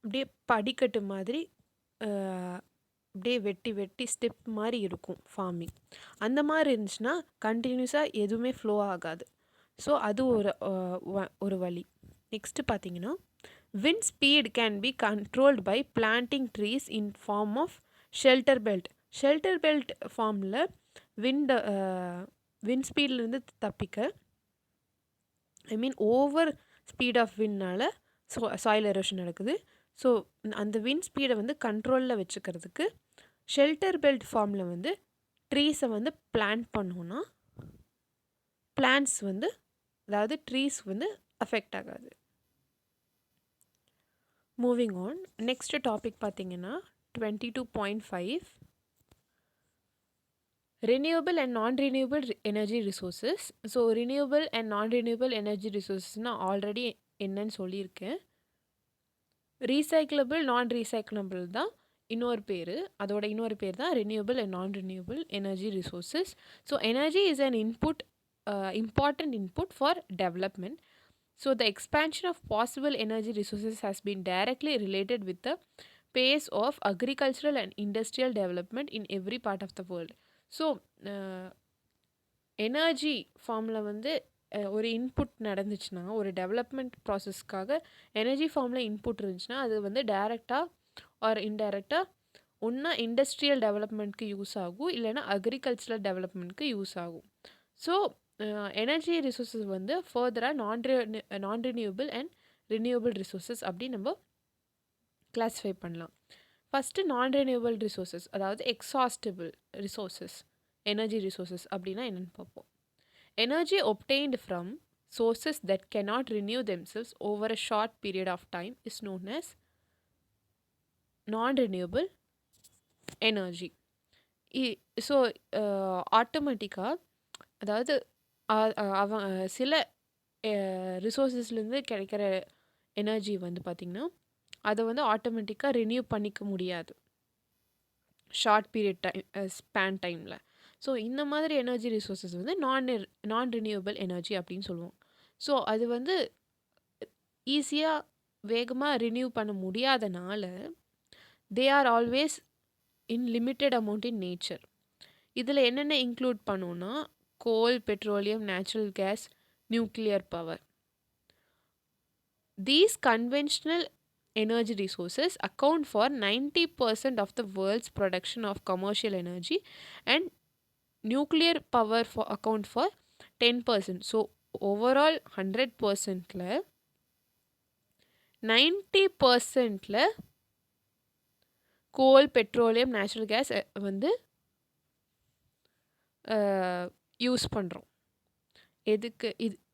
Speaker 1: அப்படியே படிக்கட்டு மாதிரி அப்படியே வெட்டி வெட்டி ஸ்டெப் மாதிரி இருக்கும் ஃபார்மிங். அந்த மாதிரி இருந்துச்சுன்னா கண்டினியூஸாக எதுவுமே ஃப்ளோ ஆகாது. ஸோ அது ஒரு வழி. நெக்ஸ்ட்டு பார்த்தீங்கன்னா wind speed can be controlled by planting trees in form of shelter belt. Shelter belt ஃபார்மில் விண்ட் ஸ்பீட்லேருந்து தப்பிக்க, I mean over speed of விண்ட்னால் சாயில் எரோஷன் நடக்குது. ஸோ அந்த விண்ட் ஸ்பீடை வந்து கண்ட்ரோலில் வச்சுக்கிறதுக்கு ஷெல்டர் பெல்ட் ஃபார்மில் வந்து ட்ரீஸை வந்து பிளான்ட் பண்ணோன்னா பிளான்ட்ஸ் வந்து, அதாவது ட்ரீஸ் வந்து அஃபெக்ட் ஆகாது. மூவிங் ஆன், நெக்ஸ்ட் டாபிக் பார்த்தீங்கன்னா 22.5 renewable and non-renewable energy resources. ஸோ renewable and non-renewable energy resourcesனால் ஆல்ரெடி என்னன்னு சொல்லியிருக்கேன். ரீசைக்கிளபிள் நான் ரீசைக்கிளபிள் தான் இன்னொரு பேர். அதோட இன்னொரு பேர் தான் renewable and non-renewable energy resources. So energy is an input, important input for development. So the expansion of possible energy resources has been directly related with the pace of agricultural and industrial development in every part of the world. So energy ஃபார்மில் வந்து ஒரு input நடந்துச்சுன்னா, ஒரு development ப்ராசஸ்க்காக energy ஃபார்மில் input இருந்துச்சுன்னா, அது வந்து டைரெக்டாக ஆர் இன்டைரக்டாக ஒன்றா இண்டஸ்ட்ரியல் டெவலப்மெண்ட்க்கு யூஸ் ஆகும், இல்லைனா அக்ரிகல்ச்சரல் டெவலப்மெண்ட்க்கு யூஸ் ஆகும். ஸோ எனர்ஜி ரிசோர்ஸஸ் வந்து ஃபர்தராக நான் ரினியூபிள் அண்ட் ரினியூபிள் ரிசோர்ஸஸ் அப்படி நம்ம கிளாஸிஃபை பண்ணலாம். ஃபஸ்ட்டு நான் ரினியூபிள் ரிசோர்ஸஸ், அதாவது எக்ஸாஸ்டிபிள் ரிசோர்ஸஸ், எனர்ஜி ரிசோர்ஸஸ் அப்படின்னா என்னென்னு பார்ப்போம். Energy obtained from sources that cannot renew themselves over a short period of time is known as non-renewable energy. So ஆட்டோமேட்டிக்காக, அதாவது சில ரிசோர்ஸஸ்லேருந்து கிடைக்கிற எனர்ஜி வந்து பார்த்திங்கன்னா அதை வந்து ஆட்டோமேட்டிக்காக ரினியூ பண்ணிக்க முடியாது ஷார்ட் பீரியட் ஸ்பேன் டைமில். ஸோ இந்த மாதிரி எனர்ஜி ரிசோர்ஸஸ் வந்து நான் ரினியூவபிள் எனர்ஜி அப்படின்னு சொல்லுவோம். ஸோ அது வந்து ஈஸியாக வேகமாக ரினியூ பண்ண முடியாதனால they are always in limited amount in nature. இதில் என்னென்ன இன்க்ளூட் பண்ணோன்னா coal, petroleum, natural gas, nuclear power. These conventional energy resources account for 90% of the world's production of commercial energy and nuclear power account for 10%. So overall 100%ல 90%ல coal, petroleum, natural gas வந்து use பண்ணுறோம். எதுக்கு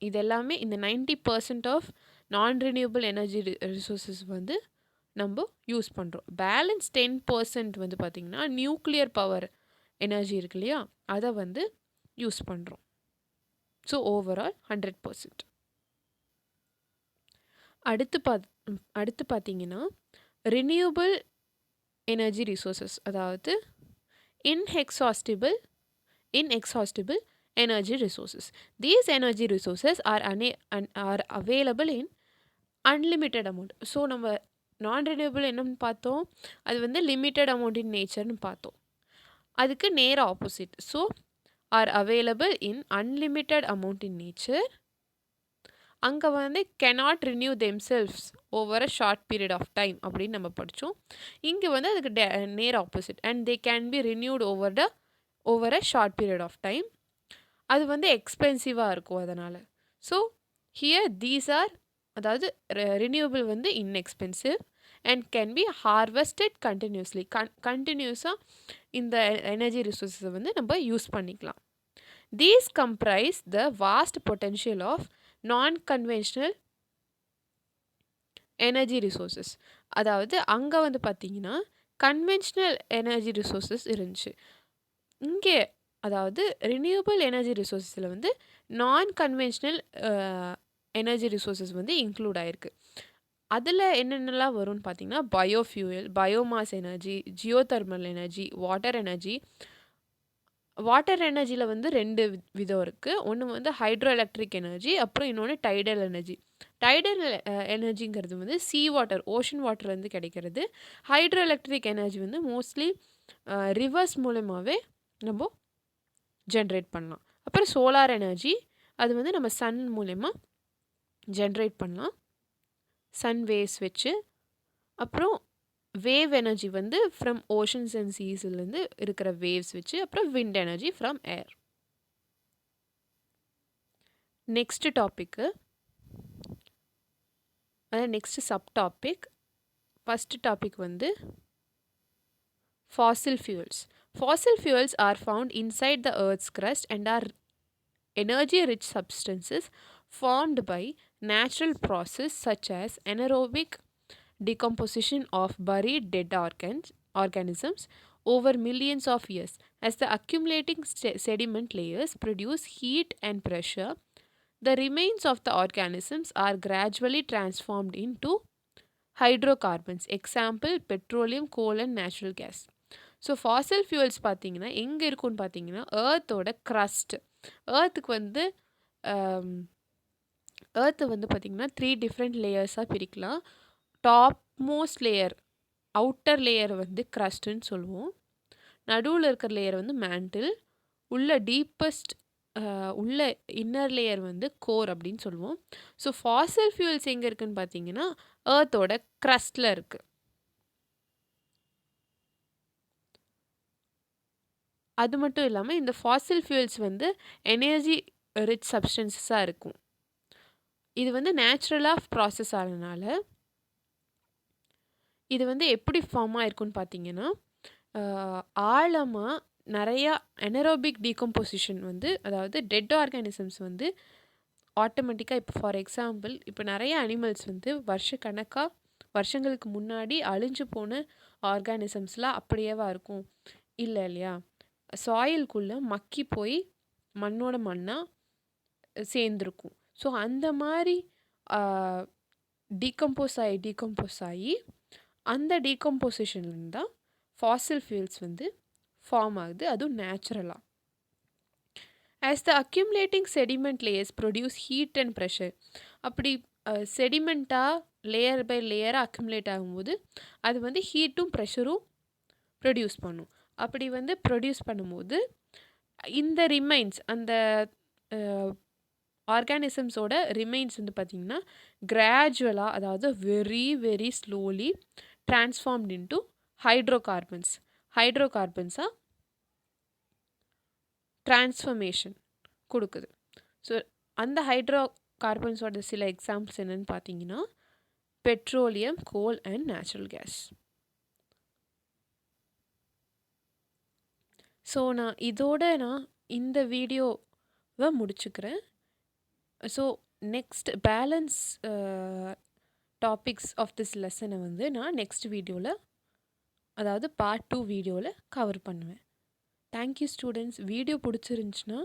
Speaker 1: இதெல்லாமே இந்த 90% of நான் renewable energy resources வந்து நம்ம யூஸ் பண்ணுறோம். பேலன்ஸ் 10% வந்து பார்த்திங்கன்னா நியூக்ளியர் பவர் எனர்ஜி இருக்கு இல்லையா, அதை வந்து யூஸ் பண்ணுறோம். So overall 100%. அடுத்து பார்த்திங்கன்னா ரினியூபிள் எனர்ஜி ரிசோர்ஸஸ், அதாவது inexhaustible energy resources. These energy resources are available in unlimited amount. So நம்ம நான் ரினியூவபிள் என்னன்னு பார்த்தோம், அது வந்து லிமிட்டட் அமௌண்ட் இன் நேச்சர்னு பார்த்தோம். அதுக்கு நேர opposite. So are available in unlimited amount in nature. அங்கே வந்து cannot renew themselves over a short period of time அப்படின்னு நம்ம படித்தோம். இங்கே வந்து அதுக்கு நேர் opposite, and they can be renewed over a short period of time. அது வந்து எக்ஸ்பென்சிவாக இருக்கும் அதனால். ஸோ ஹியர் தீஸ் ஆர், அதாவது ரினியூவபிள் வந்து inexpensive and can be harvested continuously. கண்டினியூஸாக இந்த எனர்ஜி ரிசோர்ஸஸை வந்து நம்ம யூஸ் பண்ணிக்கலாம். These comprise the vast potential of non-conventional energy resources. அதாவது அங்கே வந்து பார்த்தீங்கன்னா கன்வென்ஷனல் எனர்ஜி ரிசோர்ஸஸ் இருந்துச்சு. இங்கே அதாவது ரினியூவபிள் எனர்ஜி ரிசோர்ஸஸில் வந்து நான் கன்வென்ஷனல் எனர்ஜி ரிசோர்ஸஸ் வந்து இன்க்ளூட் ஆகிருக்கு. அதில் என்னென்னலாம் வரும்னு பார்த்தீங்கன்னா biofuel, biomass energy, geothermal energy, water energy. Water எனர்ஜியில் வந்து 2 விதம் இருக்குது. ஒன்று வந்து ஹைட்ரோ எலக்ட்ரிக் எனர்ஜி, அப்புறம் இன்னொன்று டைடல் எனர்ஜி. டைடல் எனர்ஜிங்கிறது வந்து சீ வாட்டர், ஓஷன் வாட்டர்லேருந்து கிடைக்கிறது. ஹைட்ரோ எலக்ட்ரிக் எனர்ஜி வந்து மோஸ்ட்லி ரிவர்ஸ் மூலமாகவே நம்ம ஜென்ரேட் பண்ணலாம். அப்புறம் சோலார் எனர்ஜி, அது வந்து நம்ம சன் மூலமா ஜென்ரேட் பண்ணலாம், சன் வேவ்ஸ் வச்சு. அப்புறம் வேவ் எனர்ஜி வந்து ஃப்ரம் ஓஷன்ஸ் அண்ட் சீஸ்லேருந்து இருக்கிற வேவ்ஸ் வச்சு. அப்புறம் wind energy from air. Next topic, அதாவது next subtopic. First topic வந்து fossil fuels. Fossil fuels are found inside the earth's crust and are energy rich substances formed by natural process such as anaerobic decomposition of buried dead organisms over millions of years. As the accumulating sediment layers produce heat and pressure, the remains of the organisms are gradually transformed into hydrocarbons. Example, petroleum, coal and natural gas. So Fazil fuels பார்த்தீங்கன்னா எங்கே இருக்குன்னு பார்த்தீங்கன்னா ஏர்த்தோட crust. ஏர்த்துக்கு வந்து earth வந்து பார்த்திங்கன்னா 3 different லேயர்ஸாக பிரிக்கலாம். Top most layer, outer layer வந்து க்ரஸ்ட்டுன்னு சொல்லுவோம். நடுவில் இருக்கிற லேயர் வந்து மேண்டில். உள்ள டீப்பஸ்ட் உள்ள இன்னர் லேயர் வந்து கோர் அப்படின்னு சொல்லுவோம். ஸோ ஃபாசில் ஃபியூல்ஸ் எங்கே இருக்குதுன்னு பார்த்தீங்கன்னா ஏர்த்தோட க்ரஸ்டில் இருக்குது. அது மட்டும் இல்லாமல் இந்த ஃபாசில் ஃபியூல்ஸ் வந்து எனர்ஜி ரிச் சப்ஸ்டன்சஸாக இருக்கும். இது வந்து நேச்சுரலாக ப்ராசஸ் ஆனதுனால இது வந்து எப்படி ஃபார்ம் ஆகிருக்குன்னு பார்த்தீங்கன்னா ஆழமாக நிறையா எனரோபிக் டீகம்போசிஷன் வந்து, அதாவது டெட் ஆர்கானிசம்ஸ் வந்து ஆட்டோமேட்டிக்காக, இப்போ ஃபார் எக்ஸாம்பிள் இப்போ நிறைய அனிமல்ஸ் வந்து வருஷங்களுக்கு முன்னாடி அழிஞ்சு போன ஆர்கானிசம்ஸ்லாம் அப்படியேவா இருக்கும்? இல்லை இல்லையா? சாயில்குள்ளே மக்கி போய் மண்ணோட மண்ணாக சேர்ந்துருக்கும். ஸோ அந்த மாதிரி டீகம்போஸ் ஆகி அந்த டீகம்போசிஷன்லேருந்து தான் ஃபாசில் ஃபியூல்ஸ் வந்து ஃபார்ம் ஆகுது, அதுவும் நேச்சுரலாக. As the accumulating sediment layers produce heat and pressure. அப்படி செடிமெண்ட்டாக லேயர் பை லேயராக அக்யூமுலேட் ஆகும்போது அது வந்து ஹீட்டும் ப்ரெஷரும் ப்ரொடியூஸ் பண்ணும். அப்படி வந்து ப்ரொடியூஸ் பண்ணும்போது இந்த ரிமைன்ஸ், அந்த ஆர்கானிசம்ஸோட ரிமைன்ஸ் வந்து பார்த்திங்கன்னா கிராஜுவலாக, அதாவது very very slowly transformed into ஹைட்ரோகார்பன்ஸாக டிரான்ஸ்ஃபர்மேஷன் கொடுக்குது. ஸோ அந்த ஹைட்ரோகார்பன்ஸோட சில எக்ஸாம்பிள்ஸ் என்னென்னு பார்த்தீங்கன்னா petroleum, coal and natural gas. So நான் இந்த வீடியோவை முடிச்சுக்கிறேன். So next balance topics of this லெசனை வந்து நான் நெக்ஸ்ட் வீடியோவில், அதாவது பார்ட் 2 வீடியோவில் கவர் பண்ணுவேன். Thank you students. வீடியோ பிடிச்சிருந்துச்சுன்னா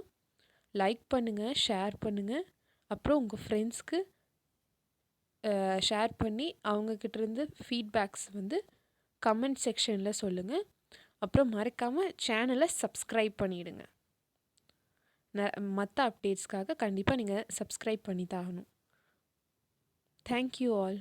Speaker 1: லைக் பண்ணுங்கள், ஷேர் பண்ணுங்கள். அப்புறம் உங்கள் ஃப்ரெண்ட்ஸ்க்கு ஷேர் பண்ணி அவங்கக்கிட்டேருந்து ஃபீட்பேக்ஸ் வந்து கமெண்ட் செக்ஷனில் சொல்லுங்கள். அப்புறம் மறக்காமல் சேனலை சப்ஸ்கிரைப் பண்ணிவிடுங்க. மற்ற அப்டேட்ஸ்க்காக கண்டிப்பாக நீங்கள் சப்ஸ்கிரைப் பண்ணி தான் ஆகணும். Thank you all.